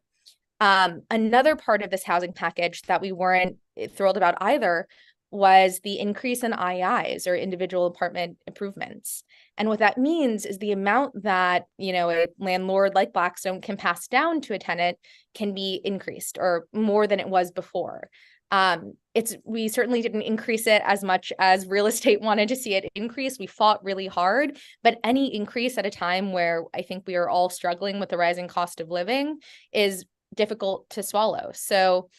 Another part of this housing package that we weren't thrilled about either was the increase in IIs, or individual apartment improvements. And what that means is the amount that, a landlord like Blackstone can pass down to a tenant can be increased or more than it was before. We certainly didn't increase it as much as real estate wanted to see it increase. We fought really hard, but any increase at a time where I think we are all struggling with the rising cost of living is difficult to swallow. So,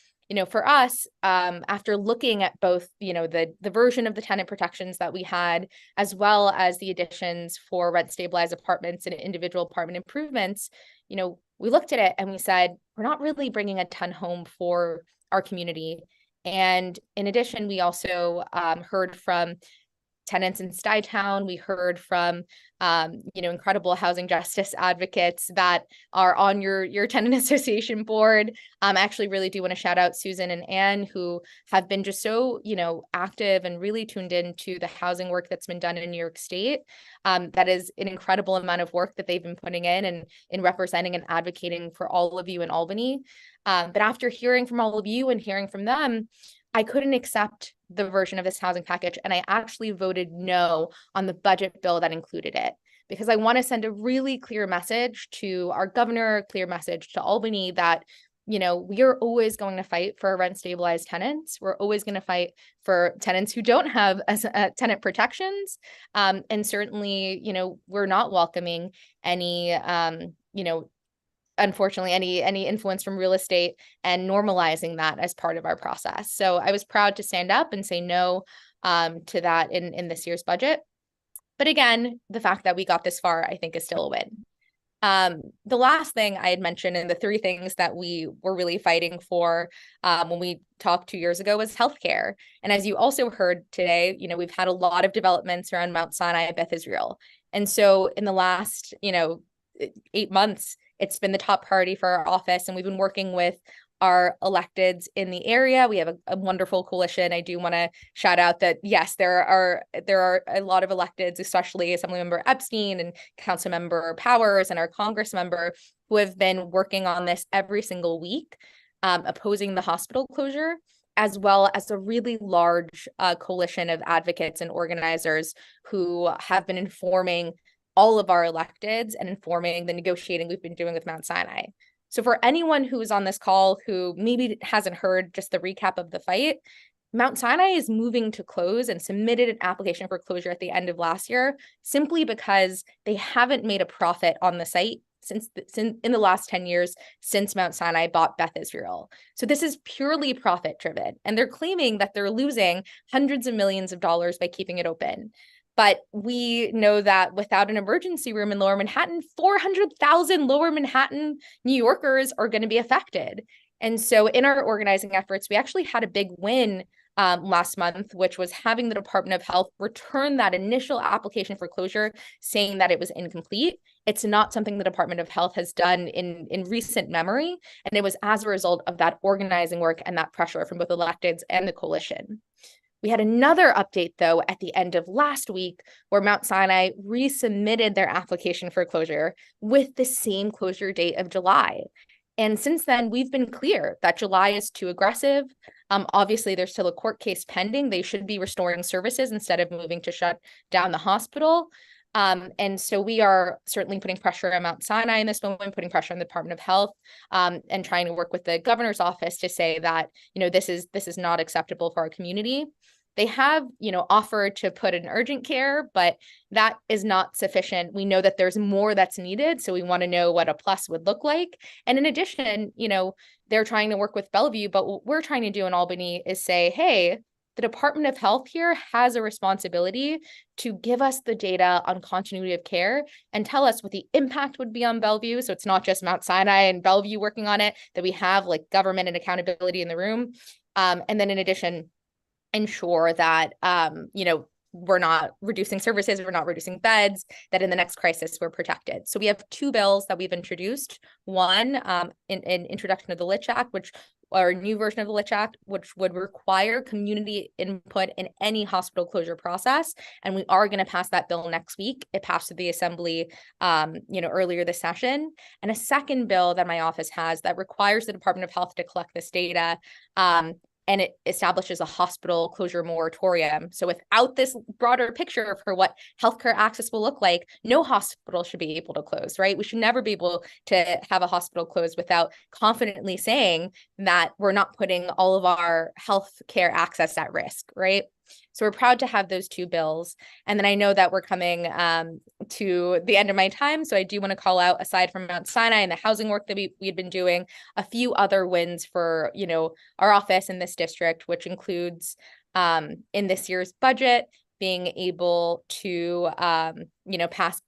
for us, after looking at both, the version of the tenant protections that we had, as well as the additions for rent stabilized apartments and individual apartment improvements, we looked at it and we said, we're not really bringing a ton home for our community. And in addition, we also heard from tenants in Stuytown. We heard from, incredible housing justice advocates that are on your tenant association board. I actually really do want to shout out Susan and Anne, who have been just so, active and really tuned into the housing work that's been done in New York State. That is an incredible amount of work that they've been putting in and in representing and advocating for all of you in Albany. But after hearing from all of you and hearing from them, I couldn't accept the version of this housing package, and I actually voted no on the budget bill that included it, because I want to send a really clear message to our governor, a clear message to Albany that, we are always going to fight for rent stabilized tenants. We're always going to fight for tenants who don't have tenant protections. And certainly, we're not welcoming any, unfortunately, any influence from real estate and normalizing that as part of our process. So I was proud to stand up and say no to that in this year's budget. But again, the fact that we got this far, I think, is still a win. The last thing I had mentioned, and the three things that we were really fighting for when we talked 2 years ago, was healthcare. And as you also heard today, we've had a lot of developments around Mount Sinai and Beth Israel. And so in the last, 8 months, it's been the top priority for our office, and we've been working with our electeds in the area. We have a wonderful coalition. I do want to shout out that, yes, there are a lot of electeds, especially Assemblymember Epstein and Councilmember Powers and our Congress member, who have been working on this every single week, opposing the hospital closure, as well as a really large coalition of advocates and organizers who have been informing all of our electeds and informing the negotiating we've been doing with Mount Sinai. So for anyone who is on this call who maybe hasn't heard just the recap of the fight, Mount Sinai is moving to close and submitted an application for closure at the end of last year, simply because they haven't made a profit on the site since in the last 10 years since Mount Sinai bought Beth Israel. So this is purely profit driven, and they're claiming that they're losing hundreds of millions of dollars by keeping it open. But we know that without an emergency room in Lower Manhattan, 400,000 Lower Manhattan New Yorkers are going to be affected. And so in our organizing efforts, we actually had a big win last month, which was having the Department of Health return that initial application for closure, saying that it was incomplete. It's not something the Department of Health has done in recent memory. And it was as a result of that organizing work and that pressure from both electeds and the coalition. We had another update, though, at the end of last week, where Mount Sinai resubmitted their application for closure with the same closure date of July. And since then, we've been clear that July is too aggressive. Obviously, there's still a court case pending. They should be restoring services instead of moving to shut down the hospital. And so we are certainly putting pressure on Mount Sinai in this moment, putting pressure on the Department of Health, and trying to work with the governor's office to say that, this is not acceptable for our community. They have, offered to put in urgent care, but that is not sufficient. We know that there's more that's needed. So we want to know what a plus would look like. And in addition, they're trying to work with Bellevue, but what we're trying to do in Albany is say, hey, the Department of Health here has a responsibility to give us the data on continuity of care and tell us what the impact would be on Bellevue. So it's not just Mount Sinai and Bellevue working on it, that we have like government and accountability in the room. And then in addition, ensure that, we're not reducing services, we're not reducing beds, that in the next crisis we're protected. So we have two bills that we've introduced. One, in introduction of the Litch Act, or a new version of the Litch Act, which would require community input in any hospital closure process. And we are going to pass that bill next week. It passed through the assembly, earlier this session. And a second bill that my office has that requires the Department of Health to collect this data, and it establishes a hospital closure moratorium. So without this broader picture for what healthcare access will look like, no hospital should be able to close, right? We should never be able to have a hospital close without confidently saying that we're not putting all of our healthcare access at risk, right? So we're proud to have those two bills. And then I know that we're coming to the end of my time. So I do want to call out, aside from Mount Sinai and the housing work that we had been doing, a few other wins for, our office in this district, which includes in this year's budget, being able to, pass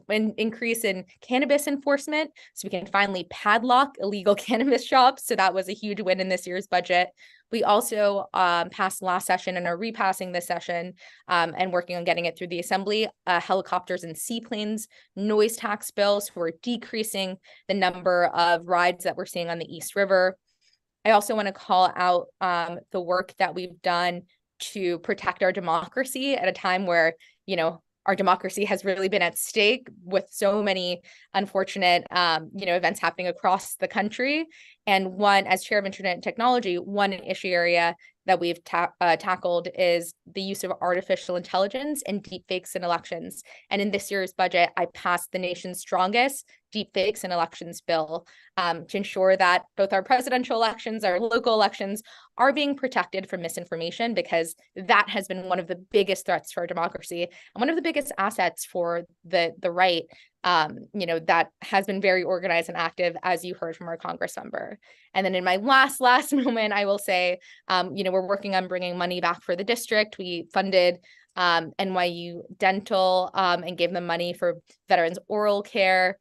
an increase in cannabis enforcement, so we can finally padlock illegal cannabis shops. So that was a huge win in this year's budget. We also passed last session and are repassing this session and working on getting it through the assembly, helicopters and seaplanes noise tax bill. So we're decreasing the number of rides that we're seeing on the East River. I also want to call out the work that we've done to protect our democracy at a time where, our democracy has really been at stake with so many unfortunate, events happening across the country. And one, as chair of Internet and Technology, one issue area that we've tackled is the use of artificial intelligence and deepfakes in elections. And in this year's budget, I passed the nation's strongest deepfakes and elections bill to ensure that both our presidential elections, our local elections are being protected from misinformation, because that has been one of the biggest threats to our democracy and one of the biggest assets for the right. That has been very organized and active, as you heard from our Congress member. And then in my last moment, I will say, we're working on bringing money back for the district. We funded NYU Dental and gave them money for veterans oral care.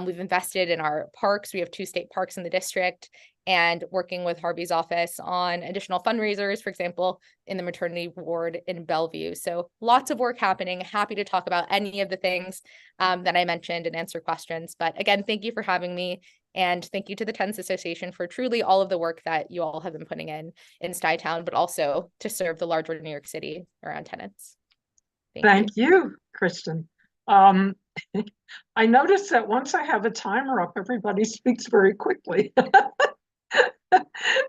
We've invested in our parks. We have 2 state parks in the district, and working with Harvey's office on additional fundraisers, for example, in the maternity ward in Bellevue. So lots of work happening. Happy to talk about any of the things that I mentioned and answer questions. But again, thank you for having me. And thank you to the Tenants Association for truly all of the work that you all have been putting in Stuytown, but also to serve the larger New York City around tenants. Thank you, Kristen. I noticed that once I have a timer up, everybody speaks very quickly.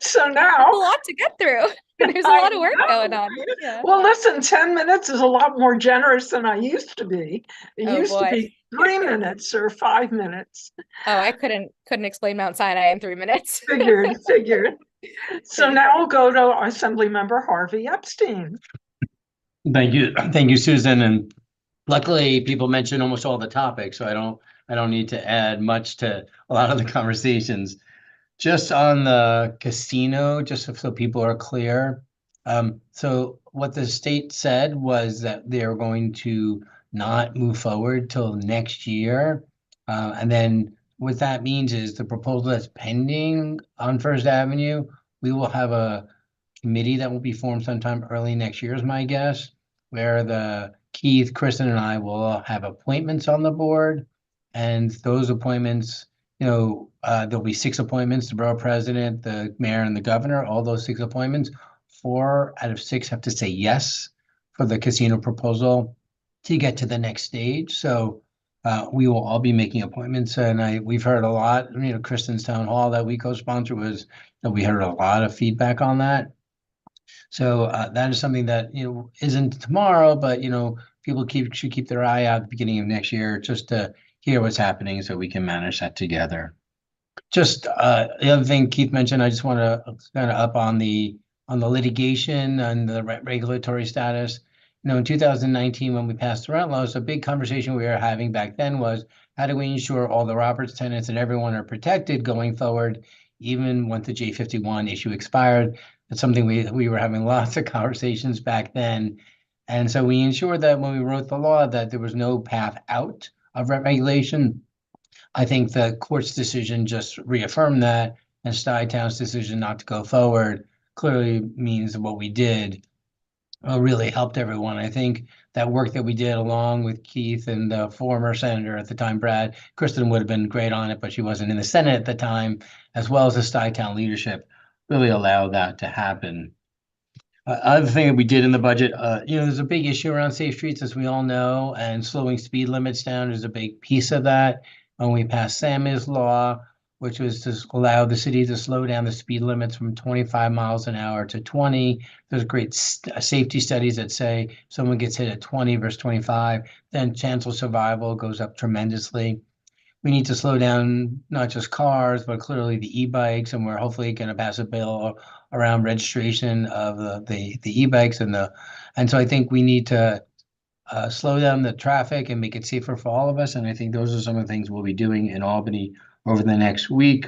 So now there's a lot to get through. There's a lot of work going on. Yeah. Well, listen, 10 minutes is a lot more generous than I used to be. It used to be 3 minutes or 5 minutes. Oh, I couldn't explain Mount Sinai in 3 minutes. Figured. So now we'll go to Assemblymember Harvey Epstein. Thank you, Susan. And luckily, people mentioned almost all the topics, so I don't need to add much to a lot of the conversations. Just on the casino, just so people are clear. So what the state said was that they're going to not move forward till next year. And then what that means is the proposal that's pending on First Avenue, we will have a committee that will be formed sometime early next year, is my guess, where Keith, Kristen, and I will have appointments on the board. And those appointments, there'll be 6 appointments: the borough president, the mayor, and the governor. All those 6 appointments, 4 out of 6 have to say yes for the casino proposal to get to the next stage. So we will all be making appointments, and we've heard a lot. Kristen's town hall that we co-sponsor we heard a lot of feedback on that. So that is something that isn't tomorrow, but people should keep their eye out at the beginning of next year just to hear what's happening so we can manage that together. Just the other thing Keith mentioned, I just want to kind of up on the litigation and the regulatory status. In 2019, when we passed the rent laws, a big conversation we were having back then was, how do we ensure all the Roberts tenants and everyone are protected going forward, even when the J51 issue expired? That's something we were having lots of conversations back then. And so we ensured that when we wrote the law that there was no path out of rent regulation. I think the court's decision just reaffirmed that, and Stuytown's decision not to go forward clearly means that what we did really helped everyone. I think that work that we did along with Keith and the former senator at the time, Brad, Kristen would have been great on it, but she wasn't in the Senate at the time, as well as the Stuytown leadership really allowed that to happen. Other thing that we did in the budget, there's a big issue around safe streets, as we all know, and slowing speed limits down is a big piece of that. When we passed Sammy's law, which was to allow the city to slow down the speed limits from 25 miles an hour to 20. There's great safety studies that say someone gets hit at 20 versus 25, then chance of survival goes up tremendously. We need to slow down not just cars, but clearly the e-bikes, and we're hopefully going to pass a bill around registration of the e-bikes and so I think we need to slow down the traffic and make it safer for all of us. And I think those are some of the things we'll be doing in Albany over the next week.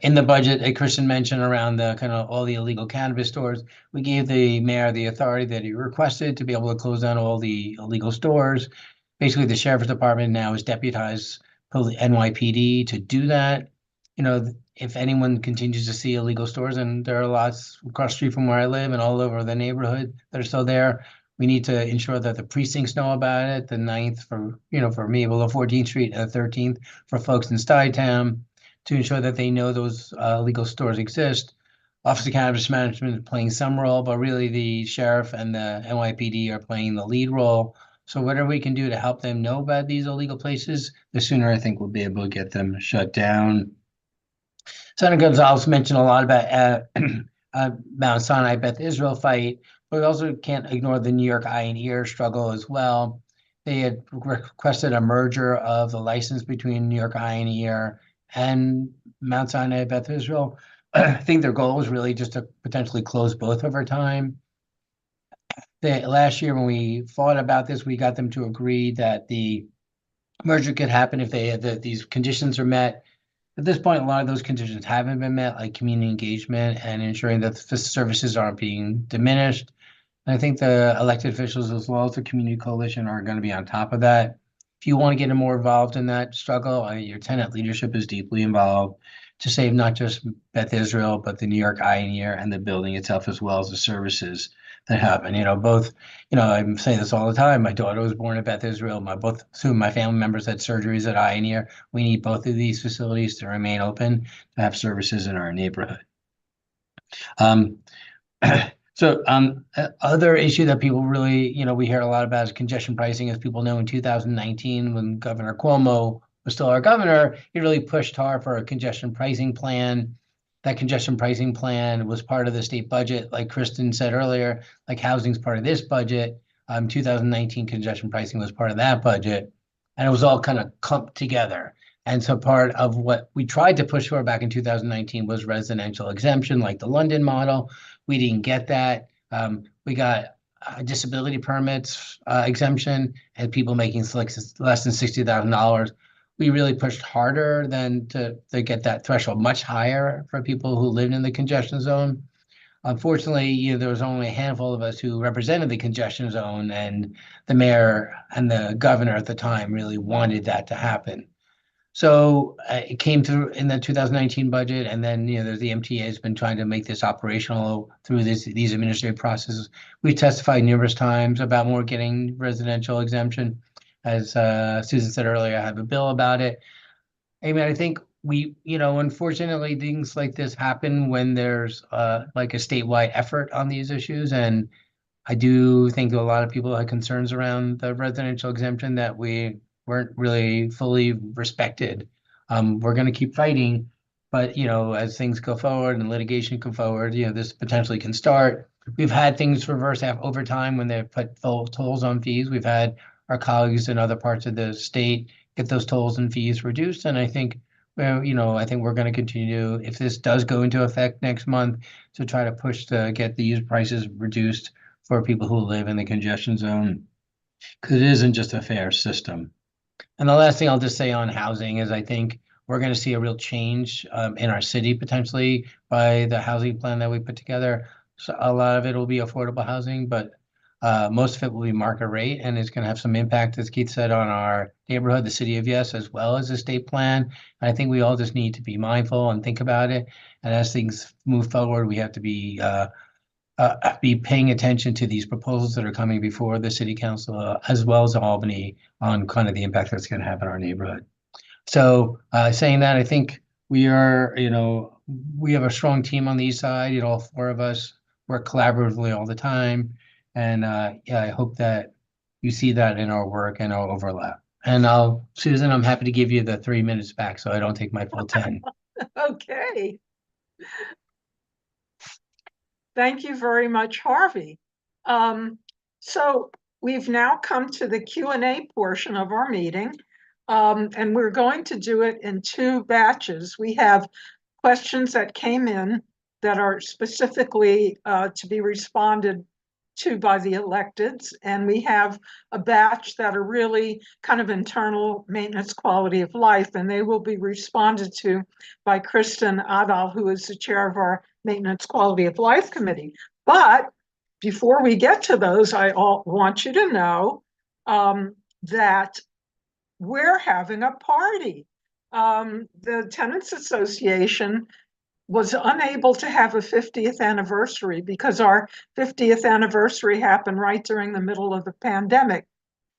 In the budget that Kristen mentioned around the kind of all the illegal cannabis stores, we gave the mayor the authority that he requested to be able to close down all the illegal stores. Basically, the sheriff's department now is deputized NYPD to do that. You know, if anyone continues to see illegal stores, and there are lots across the street from where I live and all over the neighborhood that are still there, we need to ensure that the precincts know about it. The 9th for me, below 14th Street, and the 13th for folks in Stuytown, to ensure that they know those legal stores exist. Office of Cannabis Management is playing some role, but really the sheriff and the NYPD are playing the lead role. So whatever we can do to help them know about these illegal places, the sooner I think we'll be able to get them shut down. Senator Gonzalez mentioned a lot about Mount Sinai Beth Israel fight, but we also can't ignore the New York Eye and Ear struggle as well. They had requested a merger of the license between New York Eye and Ear and Mount Sinai Beth Israel. I think their goal was really just to potentially close both over time. Last year when we fought about this, we got them to agree that the merger could happen if these conditions are met. At this point, a lot of those conditions haven't been met, like community engagement and ensuring that the services aren't being diminished. And I think the elected officials, as well as the community coalition, are going to be on top of that. If you want to get more involved in that struggle, your tenant leadership is deeply involved to save not just Beth Israel, but the New York Eye and Ear and the building itself, as well as the services that happen. I'm saying this all the time. My daughter was born at Beth Israel. Two of my family members had surgeries at Eye and Ear. We need both of these facilities to remain open to have services in our neighborhood. Other issue that people really, we hear a lot about is congestion pricing. As people know, in 2019, when Governor Cuomo was still our governor, he really pushed hard for a congestion pricing plan. That congestion pricing plan was part of the state budget, like Kristen said earlier, like housing's part of this budget. 2019 congestion pricing was part of that budget, and it was all kind of clumped together. And so part of what we tried to push for back in 2019 was residential exemption, like the London model. We didn't get that. We got disability permits exemption and people making less than $60,000. We really pushed harder than to get that threshold much higher for people who lived in the congestion zone. Unfortunately, there was only a handful of us who represented the congestion zone, and the mayor and the governor at the time really wanted that to happen. So it came through in the 2019 budget, and then there's the MTA has been trying to make this operational through these administrative processes. We testified numerous times about more getting residential exemption. As Susan said earlier, I have a bill about it. I mean, I think unfortunately, things like this happen when there's like a statewide effort on these issues, and I do think a lot of people had concerns around the residential exemption that we weren't really fully respected. We're going to keep fighting, but as things go forward and litigation come forward, this potentially can start. We've had things reverse over time when they've put full tolls on fees. We've had our colleagues in other parts of the state get those tolls and fees reduced, and I think I think we're going to continue, if this does go into effect next month, to try to push to get the used prices reduced for people who live in the congestion zone, because it isn't just a fair system. And the last thing I'll just say on housing is I think we're going to see a real change in our city potentially by the housing plan that we put together. So a lot of it will be affordable housing, but most of it will be market rate, and it's going to have some impact, as Keith said, on our neighborhood, the city of Yes, as well as the state plan. And I think we all just need to be mindful and think about it. And as things move forward, we have to be paying attention to these proposals that are coming before the city council, as well as Albany, on kind of the impact that's going to have in our neighborhood. So saying that, I think we are, we have a strong team on the east side. All four of us work collaboratively all the time. And I hope that you see that in our work and our overlap. And Susan, I'm happy to give you the 3 minutes back so I don't take my full 10. Okay. Thank you very much, Harvey. So we've now come to the Q&A portion of our meeting, and we're going to do it in 2 batches. We have questions that came in that are specifically to be responded to by the electeds, and we have a batch that are really kind of internal maintenance quality of life, and they will be responded to by Kristen Adal, who is the chair of our Maintenance Quality of Life Committee. But before we get to those, I want you to know that we're having a party. The Tenants Association was unable to have a 50th anniversary because our 50th anniversary happened right during the middle of the pandemic.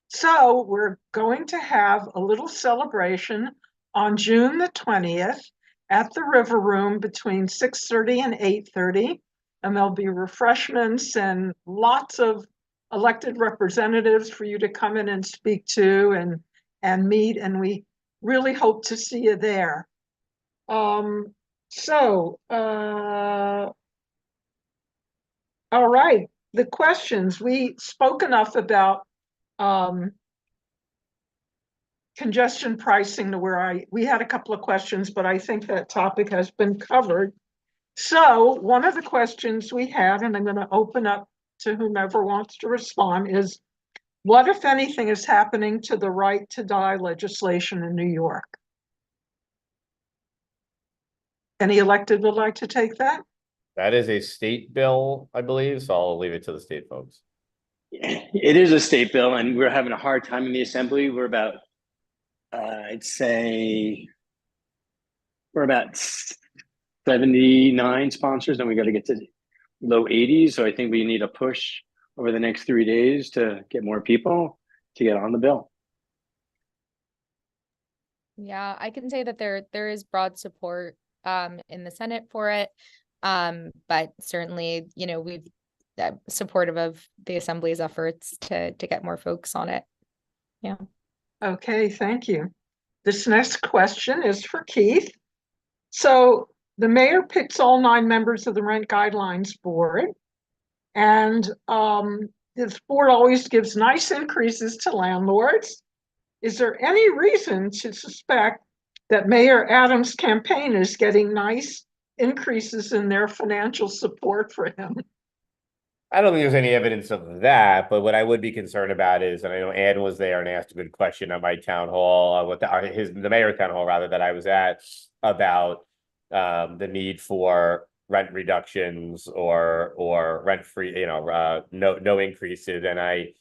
So we're going to have a little celebration on June the 20th at the River Room between 6:30 and 8:30. And there'll be refreshments and lots of elected representatives for you to come in and speak to and meet. And we really hope to see you there. All right, the questions. We spoke enough about congestion pricing to where we had a couple of questions, but I think that topic has been covered. So one of the questions we had, and I'm going to open up to whomever wants to respond, is what, if anything, is happening to the right to die legislation in New York? Any elected would like to take that? That is a state bill, I believe, so I'll leave it to the state folks. It is a state bill, and we're having a hard time in the assembly. We're about, I'd say, we're about 79 sponsors, and we got to get to low 80s. So I think we need a push over the next 3 days to get more people to get on the bill. Yeah, I can say that there is broad support in the Senate for it. But certainly, you know, we've supportive of the Assembly's efforts to get more folks on it. Yeah. Okay, thank you. This next question is for Keith. So the mayor picks all 9 members of the Rent Guidelines Board, and this board always gives nice increases to landlords. Is there any reason to suspect that Mayor Adams' campaign is getting nice increases in their financial support for him? I don't think there's any evidence of that, but what I would be concerned about is, and I know Ann was there and asked a good question at my town hall, the mayor's town hall rather, that I was at, about the need for rent reductions or rent free, you know, no increases, and I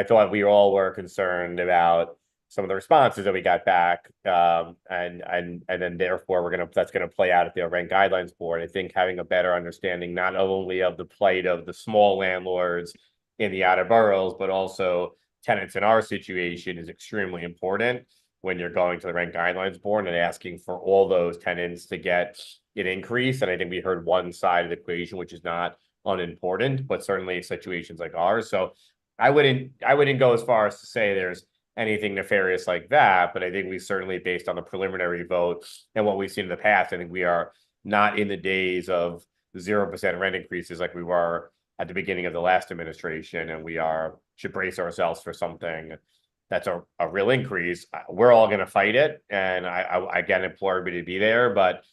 thought we all were concerned about some of the responses that we got back, and then therefore that's gonna play out at the Rent Guidelines Board. I think having a better understanding not only of the plight of the small landlords in the outer boroughs, but also tenants in our situation is extremely important when you're going to the Rent Guidelines Board and asking for all those tenants to get an increase. And I think we heard one side of the equation, which is not unimportant, but certainly situations like ours. So I wouldn't go as far as to say there's anything nefarious like that, but I think we certainly, based on the preliminary vote and what we've seen in the past, I think we are not in the days of 0% rent increases like we were at the beginning of the last administration, and we should brace ourselves for something that's a real increase. We're all going to fight it, and I again implore everybody to be there, but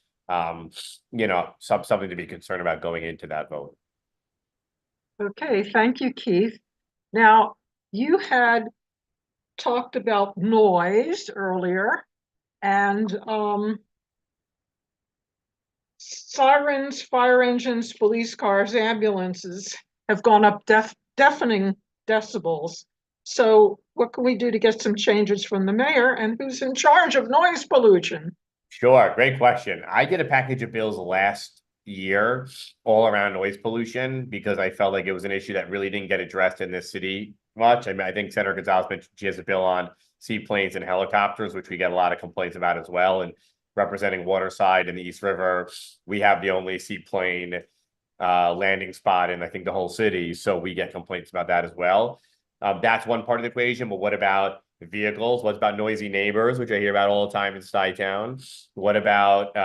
you know, something to be concerned about going into that vote. Okay, thank you, Keith. Now, you had talked about noise earlier, and sirens, fire engines, police cars, ambulances have gone up deafening decibels. So what can we do to get some changes from the mayor, and who's in charge of noise pollution? Sure, great question. I did a package of bills last year all around noise pollution because I felt like it was an issue that really didn't get addressed in this city much. I mean, I think Senator Gonzalez mentioned she has a bill on seaplanes and helicopters, which we get a lot of complaints about as well. And representing Waterside and the East River, we have the only seaplane landing spot in, I think, the whole city. So we get complaints about that as well. That's one part of the equation. But what about vehicles? What about noisy neighbors, which I hear about all the time in Stuytown? What about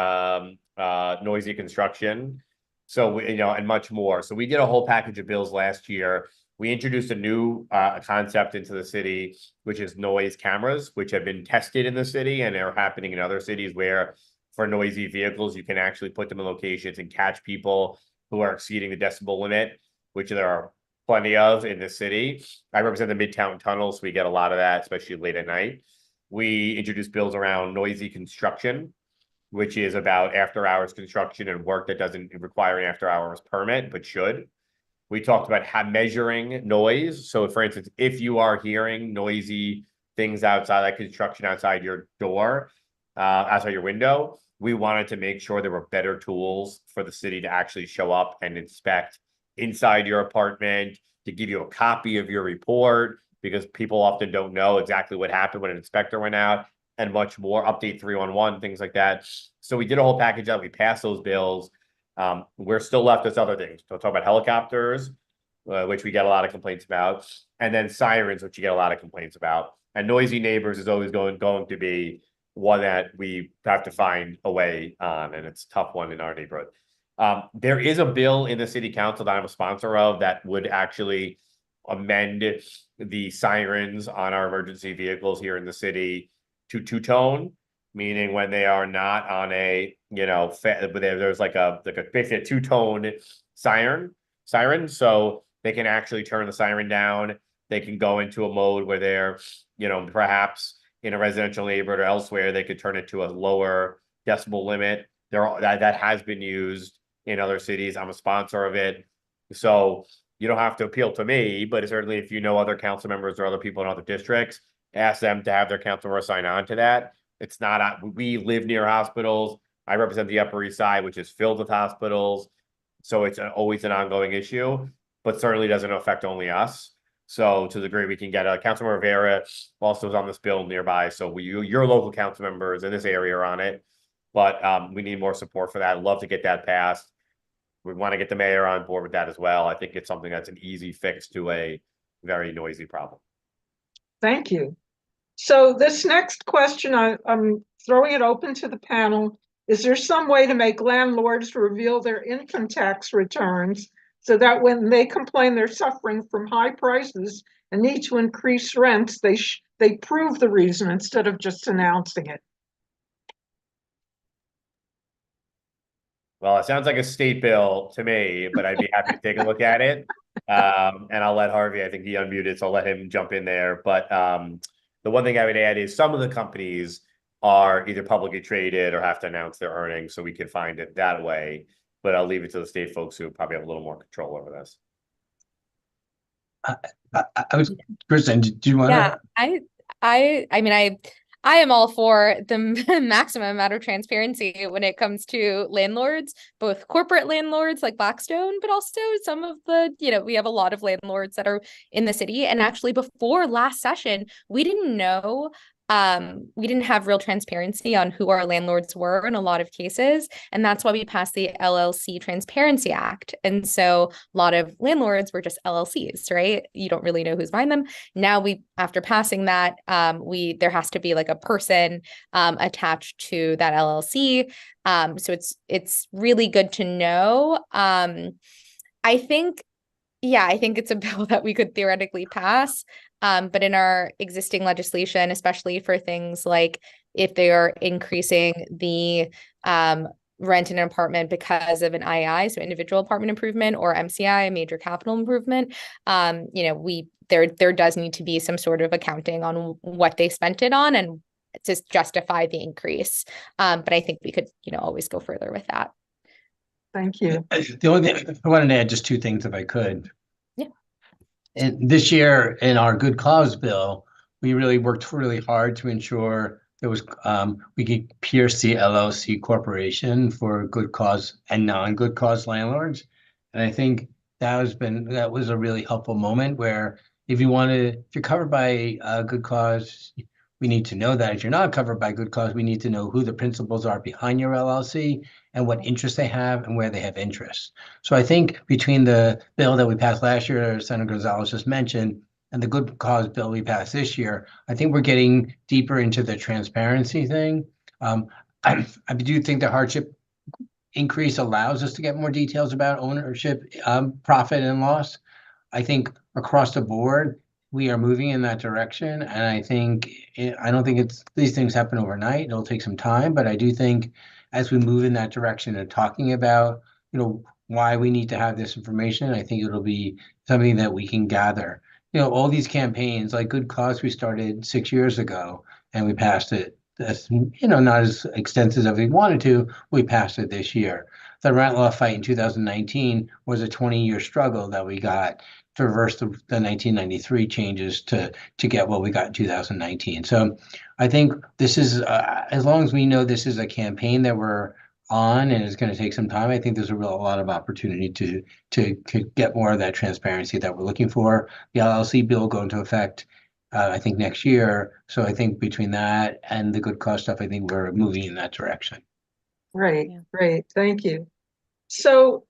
noisy construction? So, and much more. So we did a whole package of bills last year. We introduced a new concept into the city, which is noise cameras, which have been tested in the city and are happening in other cities where for noisy vehicles, you can actually put them in locations and catch people who are exceeding the decibel limit, which there are plenty of in the city. I represent the Midtown Tunnel, so we get a lot of that, especially late at night. We introduced bills around noisy construction, which is about after-hours construction and work that doesn't require an after-hours permit, but should. We talked about measuring noise. So, for instance, if you are hearing noisy things outside, like construction outside your door, outside your window, we wanted to make sure there were better tools for the city to actually show up and inspect inside your apartment, to give you a copy of your report, because people often don't know exactly what happened when an inspector went out, and much more, update 311, things like that. So we did a whole package up. We passed those bills. We're still left with other things. We'll talk about helicopters, which we get a lot of complaints about, and then sirens, which you get a lot of complaints about. And noisy neighbors is always going to be one that we have to find a way on, and it's a tough one in our neighborhood. There is a bill in the city council that I'm a sponsor of that would actually amend the sirens on our emergency vehicles here in the city to two-tone, meaning when they are not on a, there's like basically a two-tone siren, so they can actually turn the siren down. They can go into a mode where they're, perhaps in a residential neighborhood or elsewhere, they could turn it to a lower decibel limit. That has been used in other cities. I'm a sponsor of it. So you don't have to appeal to me, but certainly if you know other council members or other people in other districts, ask them to have their council member sign on to that. It's not, we live near hospitals. I represent the Upper East Side, which is filled with hospitals. So it's always an ongoing issue, but certainly doesn't affect only us. So to the degree we can get Councilmember Rivera also is on this bill nearby. So your local council members in this area are on it, but we need more support for that. I'd love to get that passed. We want to get the mayor on board with that as well. I think it's something that's an easy fix to a very noisy problem. Thank you. So this next question, I'm throwing it open to the panel. Is there some way to make landlords reveal their income tax returns so that when they complain they're suffering from high prices and need to increase rents, they prove the reason instead of just announcing it? Well, it sounds like a state bill to me, but I'd be happy to take a look at it. And I'll let Harvey, I think he unmuted, so I'll let him jump in there. But the one thing I would add is some of the companies are either publicly traded or have to announce their earnings, so we can find it that way. But I'll leave it to the state folks who probably have a little more control over this. I was, Kristen, do you want to? Yeah, I mean, I am all for the maximum amount of transparency when it comes to landlords, both corporate landlords like Blackstone, but also some of the, we have a lot of landlords that are in the city. And actually before last session, we didn't know, we didn't have real transparency on who our landlords were in a lot of cases. And that's why we passed the LLC Transparency Act. And so a lot of landlords were just LLCs, right? You don't really know who's behind them. Now after passing that, there has to be like a person attached to that LLC. So it's really good to know. I think it's a bill that we could theoretically pass. But in our existing legislation, especially for things like if they are increasing the rent in an apartment because of an II, so individual apartment improvement, or MCI, major capital improvement, there does need to be some sort of accounting on what they spent it on and to justify the increase. But I think we could, always go further with that. Thank you. The only thing I wanted to add, just two things if I could. Yeah. And this year in our good cause bill, we really worked really hard to ensure there was we could pierce the LLC corporation for good cause and non-good cause landlords. And I think that was a really helpful moment where if you're covered by a good cause, we need to know that. If you're not covered by good cause, we need to know who the principals are behind your LLC and what interests they have and where they have interests. So I think between the bill that we passed last year, Senator Gonzalez just mentioned, and the good cause bill we passed this year, I think we're getting deeper into the transparency thing. I do think the hardship increase allows us to get more details about ownership, profit and loss. I think across the board, we are moving in that direction. And I think, I don't think these things happen overnight. It'll take some time, but I do think as we move in that direction and talking about, why we need to have this information, I think it'll be something that we can gather. All these campaigns, like Good Cause, we started 6 years ago and we passed it. That's, not as extensive as we wanted to. We passed it this year. The rent law fight in 2019 was a 20-year struggle that we got to reverse the 1993 changes to get what we got in 2019. So I think this is, as long as we know this is a campaign that we're on and it's going to take some time, I think there's a lot of opportunity to get more of that transparency that we're looking for. The LLC bill will go into effect, I think, next year. So I think between that and the good cause stuff, I think we're moving in that direction. Great, great, thank you. So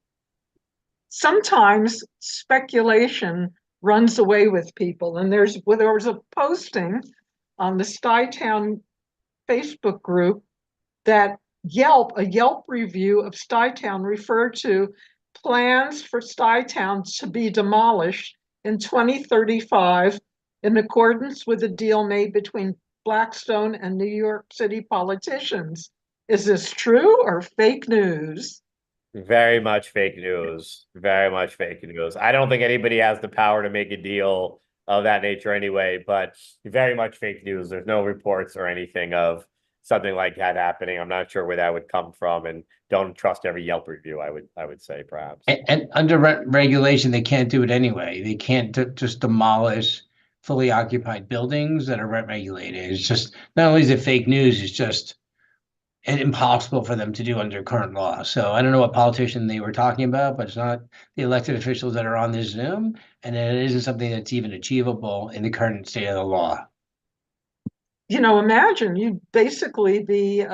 sometimes speculation runs away with people, and there was a posting on the Stuytown Facebook group that a Yelp review of Stuytown referred to plans for Stuytown to be demolished in 2035 in accordance with a deal made between Blackstone and New York City politicians. Is this true or fake news? Very much fake news. Very much fake news. I don't think anybody has the power to make a deal of that nature anyway, but very much fake news. There's no reports or anything of something like that happening. I'm not sure where that would come from, and don't trust every Yelp review, I would say, perhaps. And under regulation, they can't do it anyway. They can't just demolish fully occupied buildings that are rent regulated. It's just, not only is it fake news, it's just impossible for them to do under current law. So I don't know what politician they were talking about, but it's not the elected officials that are on this Zoom, and it isn't something that's even achievable in the current state of the law. Imagine you'd basically be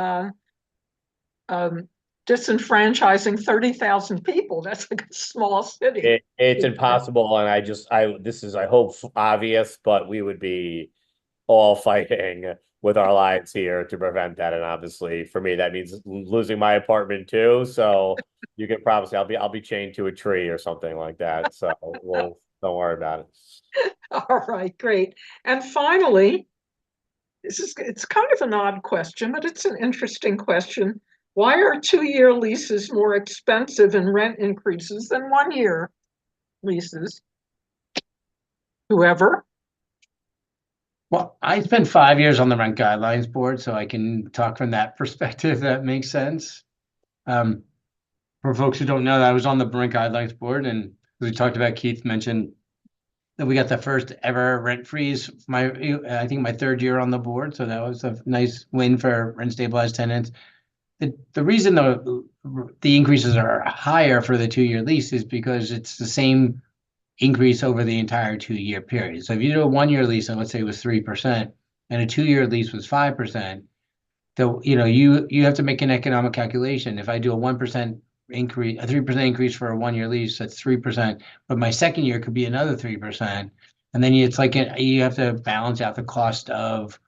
disenfranchising 30,000 people. That's like a small city. It's impossible, and this is, I hope, obvious, but we would be all fighting with our lives here to prevent that. And obviously, for me, that means losing my apartment too. So you can promise me I'll be chained to a tree or something like that. So don't worry about it. All right, great. And finally, it's kind of an odd question, but it's an interesting question. Why are 2-year leases more expensive in rent increases than 1-year leases? Whoever? Well, I spent 5 years on the rent guidelines board, so I can talk from that perspective. That makes sense. For folks who don't know, I was on the rent guidelines board, and we talked about, Keith mentioned that we got the first ever rent freeze. I think my 3rd year on the board, so that was a nice win for rent stabilized tenants. The reason the increases are higher for the 2-year lease is because it's the same increase over the entire 2-year period. So if you do a 1-year lease, and let's say it was 3%, and a 2-year lease was 5%, you have to make an economic calculation. If I do a 1% increase, a 3% increase for a 1-year lease, that's 3%, but my 2nd year could be another 3%. And then it's like you have to balance out the cost of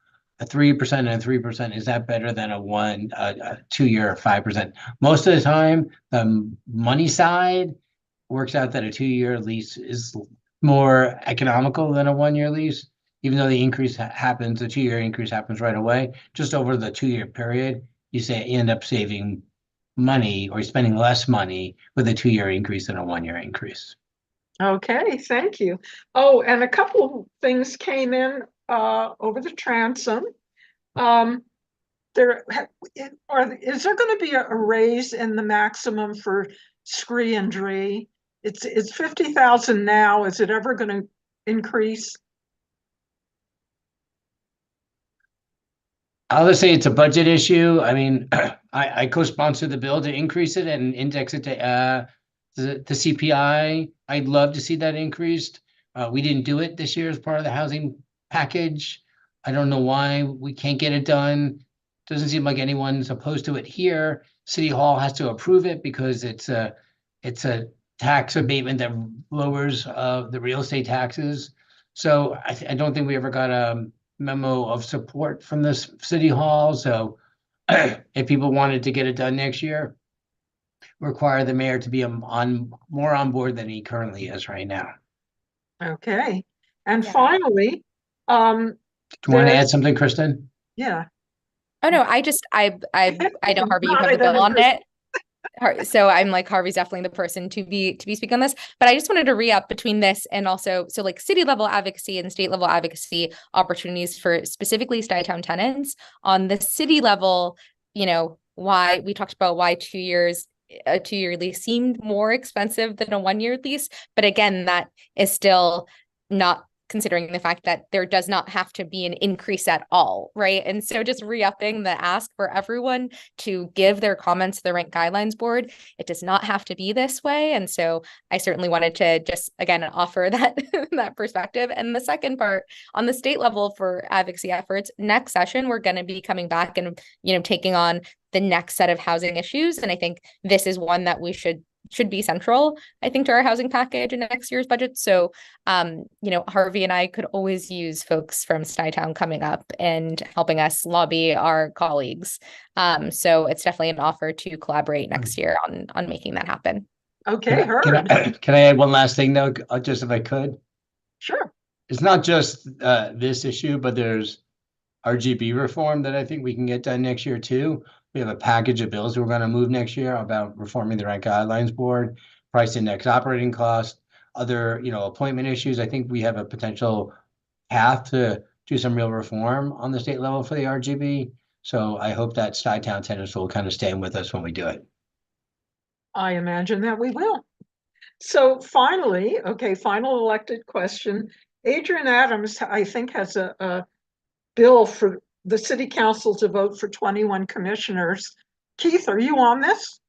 a 3% and a 3%. Is that better than a 2-year 5%? Most of the time, the money side works out that a 2-year lease is more economical than a 1-year lease, even though the increase happens, the 2-year increase happens right away. Just over the 2-year period, you end up saving money or spending less money with a 2-year increase than a 1-year increase. Okay, thank you. Oh, and a couple of things came in over the transom. Is there going to be a raise in the maximum for scree and dree? It's 50,000 now. Is it ever going to increase? I'll just say it's a budget issue. I mean, I co-sponsored the bill to increase it and index it to the CPI. I'd love to see that increased. We didn't do it this year as part of the housing package. I don't know why we can't get it done. Doesn't seem like anyone's opposed to it here. City Hall has to approve it because it's a tax abatement that lowers the real estate taxes. So I don't think we ever got a memo of support from this city hall. So if people wanted to get it done next year, require the mayor to be more on board than he currently is right now. Okay. And Yeah. finally, Do you want to there's- add something, Kristen? yeah. Oh no, I know Harvey, you Not have the bill on identified. it. So I'm like, Harvey's definitely the person to be speaking on this, but I just wanted to re-up between this and also, so like city level advocacy and state level advocacy opportunities for specifically Stuytown tenants. On the city level, you know, why we talked about why 2 years, a 2-year lease seemed more expensive than a 1-year lease. But again, that is still not considering the fact that there does not have to be an increase at all, right? And so just re-upping the ask for everyone to give their comments to the Rent Guidelines Board. It does not have to be this way. And so I certainly wanted to just, again, offer that, that perspective. And the second part, on the state level for advocacy efforts, next session, we're going to be coming back and, you know, taking on the next set of housing issues. And I think this is one that we should be central, I think, to our housing package in next year's budget. So, you know, Harvey and I could always use folks from Stuytown coming up and helping us lobby our colleagues. So it's definitely an offer to collaborate next year on making that happen. Okay, heard. Can I add one last thing though, just if I could? Sure. It's not just this issue, but there's RGB reform that I think we can get done next year too. We have a package of bills we're going to move next year about reforming the Rent Guidelines Board, price index operating cost, other, you know, appointment issues. I think we have a potential path to do some real reform on the state level for the RGB. So I hope that Stuytown tenants will kind of stand with us when we do it. I imagine that we will. So finally, okay, final elected question. Adrian Adams, I think, has a bill for the city council to vote for 21 commissioners. Keith, are you on this?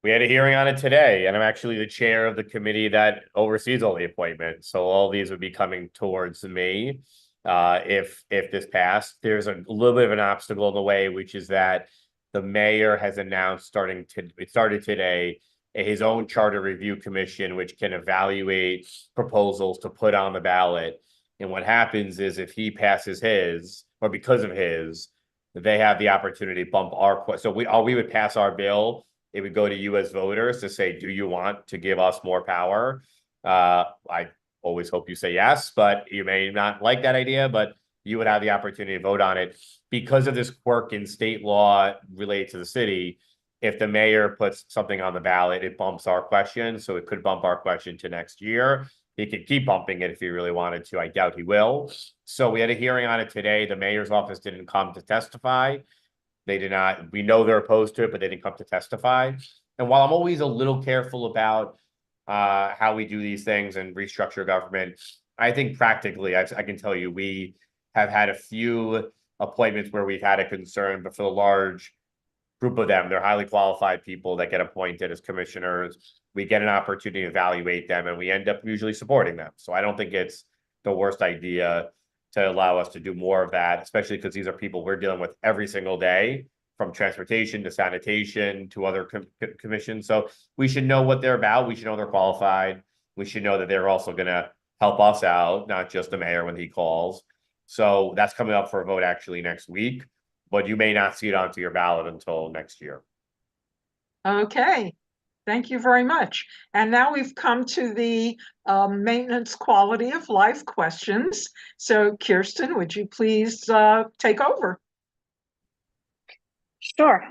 We had a hearing on it today, and I'm actually the chair of the committee that oversees all the appointments. So all these would be coming towards me if this passed. There's a little bit of an obstacle in the way, which is that the mayor has announced it started today, his own charter review commission, which can evaluate proposals to put on the ballot. And what happens is if he passes his, or because of his, they have the opportunity to bump our, so we would pass our bill. It would go to you as voters to say, do you want to give us more power? I always hope you say yes, but you may not like that idea, but you would have the opportunity to vote on it. Because of this quirk in state law related to the city, if the mayor puts something on the ballot, it bumps our question. So it could bump our question to next year. He could keep bumping it if he really wanted to. I doubt he will. So we had a hearing on it today. The mayor's office didn't come to testify. They did not. We know they're opposed to it, but they didn't come to testify. And while I'm always a little careful about how we do these things and restructure government, I think practically, I can tell you, we have had a few appointments where we've had a concern, but for the large group of them, they're highly qualified people that get appointed as commissioners. We get an opportunity to evaluate them, and we end up usually supporting them. So I don't think it's the worst idea to allow us to do more of that, especially because these are people we're dealing with every single day, from transportation to sanitation to other commissions. So we should know what they're about. We should know they're qualified. We should know that they're also going to help us out, not just the mayor when he calls. So that's coming up for a vote actually next week, but you may not see it onto your ballot until next year. Okay, thank you very much. And now we've come to the maintenance quality of life questions. So Kirsten, would you please take over? Sure.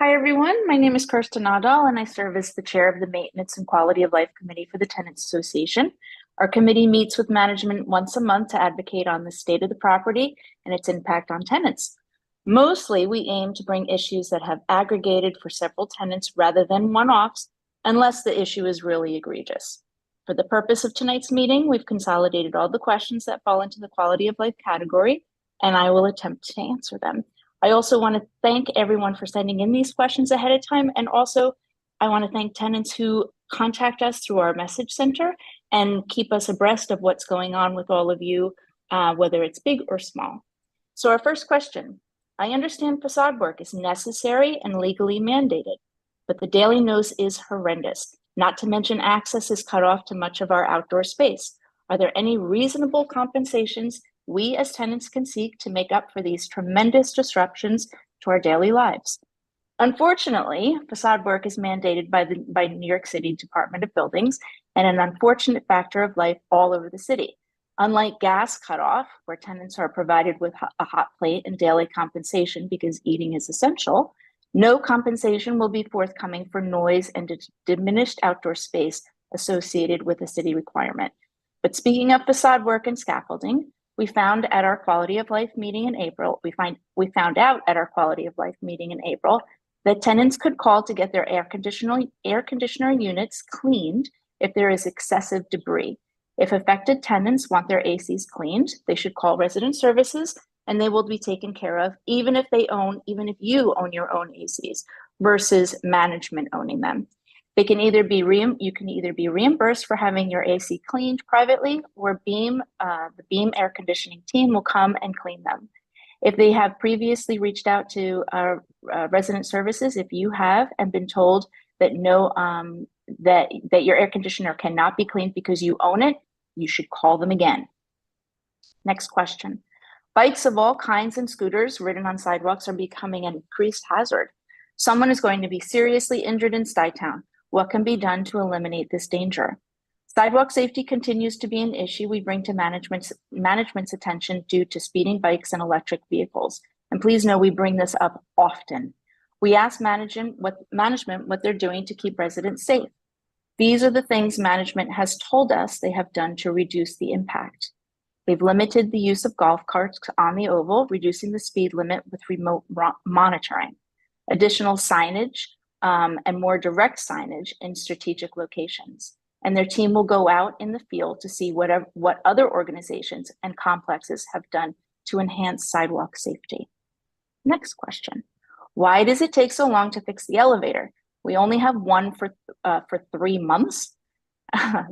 Hi, everyone. My name is Kirsten Nadal, and I serve as the chair of the Maintenance and Quality of Life Committee for the Tenants Association. Our committee meets with management once a month to advocate on the state of the property and its impact on tenants. Mostly, we aim to bring issues that have aggregated for several tenants rather than one-offs, unless the issue is really egregious. For the purpose of tonight's meeting, we've consolidated all the questions that fall into the quality of life category, and I will attempt to answer them. I also want to thank everyone for sending in these questions ahead of time. And also, I want to thank tenants who contact us through our message center and keep us abreast of what's going on with all of you, whether it's big or small. So our first question, I understand facade work is necessary and legally mandated, but the daily noise is horrendous. Not to mention access is cut off to much of our outdoor space. Are there any reasonable compensations we as tenants can seek to make up for these tremendous disruptions to our daily lives? Unfortunately, facade work is mandated by New York City Department of Buildings and an unfortunate factor of life all over the city. Unlike gas cutoff, where tenants are provided with a hot plate and daily compensation because eating is essential, no compensation will be forthcoming for noise and diminished outdoor space associated with a city requirement. But speaking of facade work and scaffolding, we found at our quality of life meeting in April, we found out at our quality of life meeting in April that tenants could call to get their air conditioner units cleaned if there is excessive debris. If affected tenants want their ACs cleaned, they should call resident services and they will be taken care of, even if you own your own ACs versus management owning them. You can either be reimbursed for having your AC cleaned privately, or the Beam air conditioning team will come and clean them. If they have previously reached out to resident services, if you have and been told that that your air conditioner cannot be cleaned because you own it, you should call them again. Next question. Bikes of all kinds and scooters ridden on sidewalks are becoming an increased hazard. Someone is going to be seriously injured in Stuytown. What can be done to eliminate this danger? Sidewalk safety continues to be an issue we bring to management's attention due to speeding bikes and electric vehicles. And please know we bring this up often. We ask management what they're doing to keep residents safe. These are the things management has told us they have done to reduce the impact. They've limited the use of golf carts on the oval, reducing the speed limit with remote monitoring. Additional signage and more direct signage in strategic locations. And their team will go out in the field to see what other organizations and complexes have done to enhance sidewalk safety. Next question. Why does it take so long to fix the elevator? We only have one for 3 months.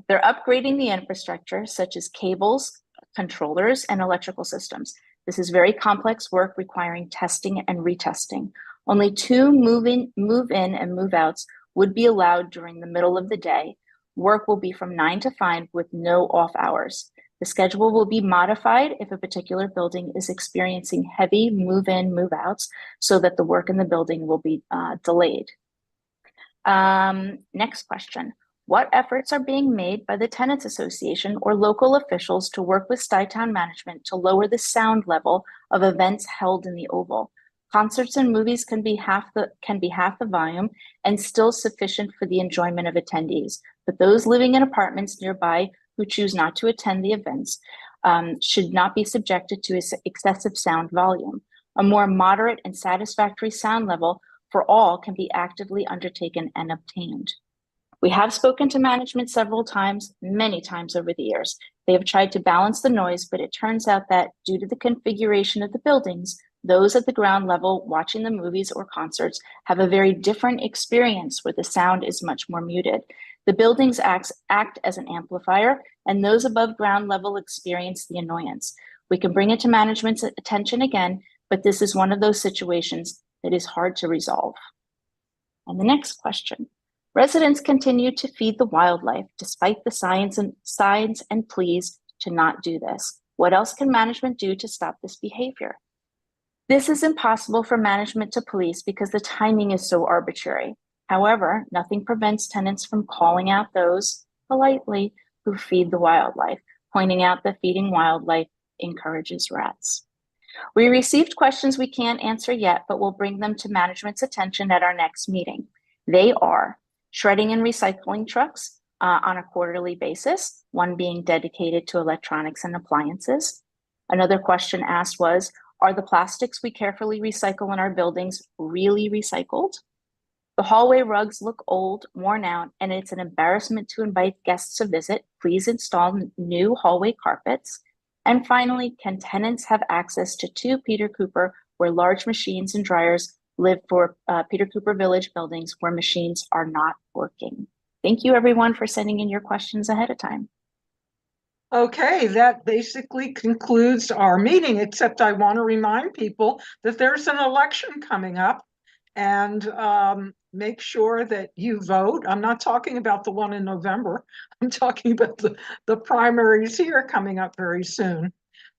They're upgrading the infrastructure, such as cables, controllers, and electrical systems. This is very complex work requiring testing and retesting. Only 2 move-in and move-outs would be allowed during the middle of the day. Work will be from 9 to 5 with no off hours. The schedule will be modified if a particular building is experiencing heavy move-in, move-outs, so that the work in the building will be delayed. Next question. What efforts are being made by the Tenants Association or local officials to work with Stuytown management to lower the sound level of events held in the Oval? Concerts and movies can be half the volume and still sufficient for the enjoyment of attendees. But those living in apartments nearby who choose not to attend the events should not be subjected to excessive sound volume. A more moderate and satisfactory sound level for all can be actively undertaken and obtained. We have spoken to management several times, many times over the years. They have tried to balance the noise, but it turns out that due to the configuration of the buildings, those at the ground level watching the movies or concerts have a very different experience where the sound is much more muted. The buildings act as an amplifier, and those above ground level experience the annoyance. We can bring it to management's attention again, but this is one of those situations that is hard to resolve. And the next question. Residents continue to feed the wildlife despite the signs and pleas to not do this. What else can management do to stop this behavior? This is impossible for management to police because the timing is so arbitrary. However, nothing prevents tenants from calling out those politely who feed the wildlife, pointing out that feeding wildlife encourages rats. We received questions we can't answer yet, but we'll bring them to management's attention at our next meeting. They are shredding and recycling trucks on a quarterly basis, one being dedicated to electronics and appliances. Another question asked was, are the plastics we carefully recycle in our buildings really recycled? The hallway rugs look old, worn out, and it's an embarrassment to invite guests to visit. Please install new hallway carpets. And finally, can tenants have access to 2 Peter Cooper, where large machines and dryers live for Peter Cooper Village buildings where machines are not working? Thank you, everyone, for sending in your questions ahead of time. Okay, that basically concludes our meeting, except I want to remind people that there's an election coming up. And make sure that you vote. I'm not talking about the one in November. I'm talking about the primaries here coming up very soon.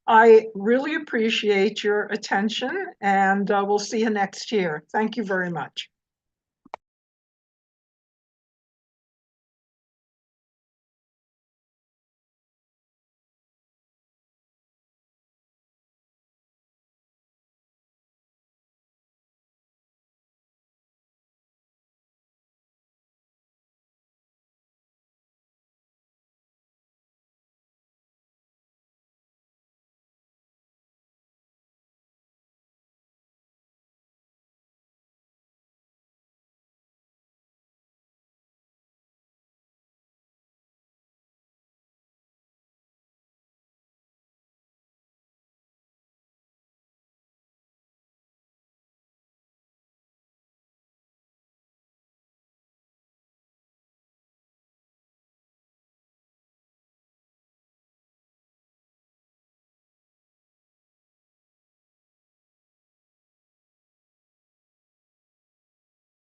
I really appreciate your attention, and we'll see you next year. Thank you very much.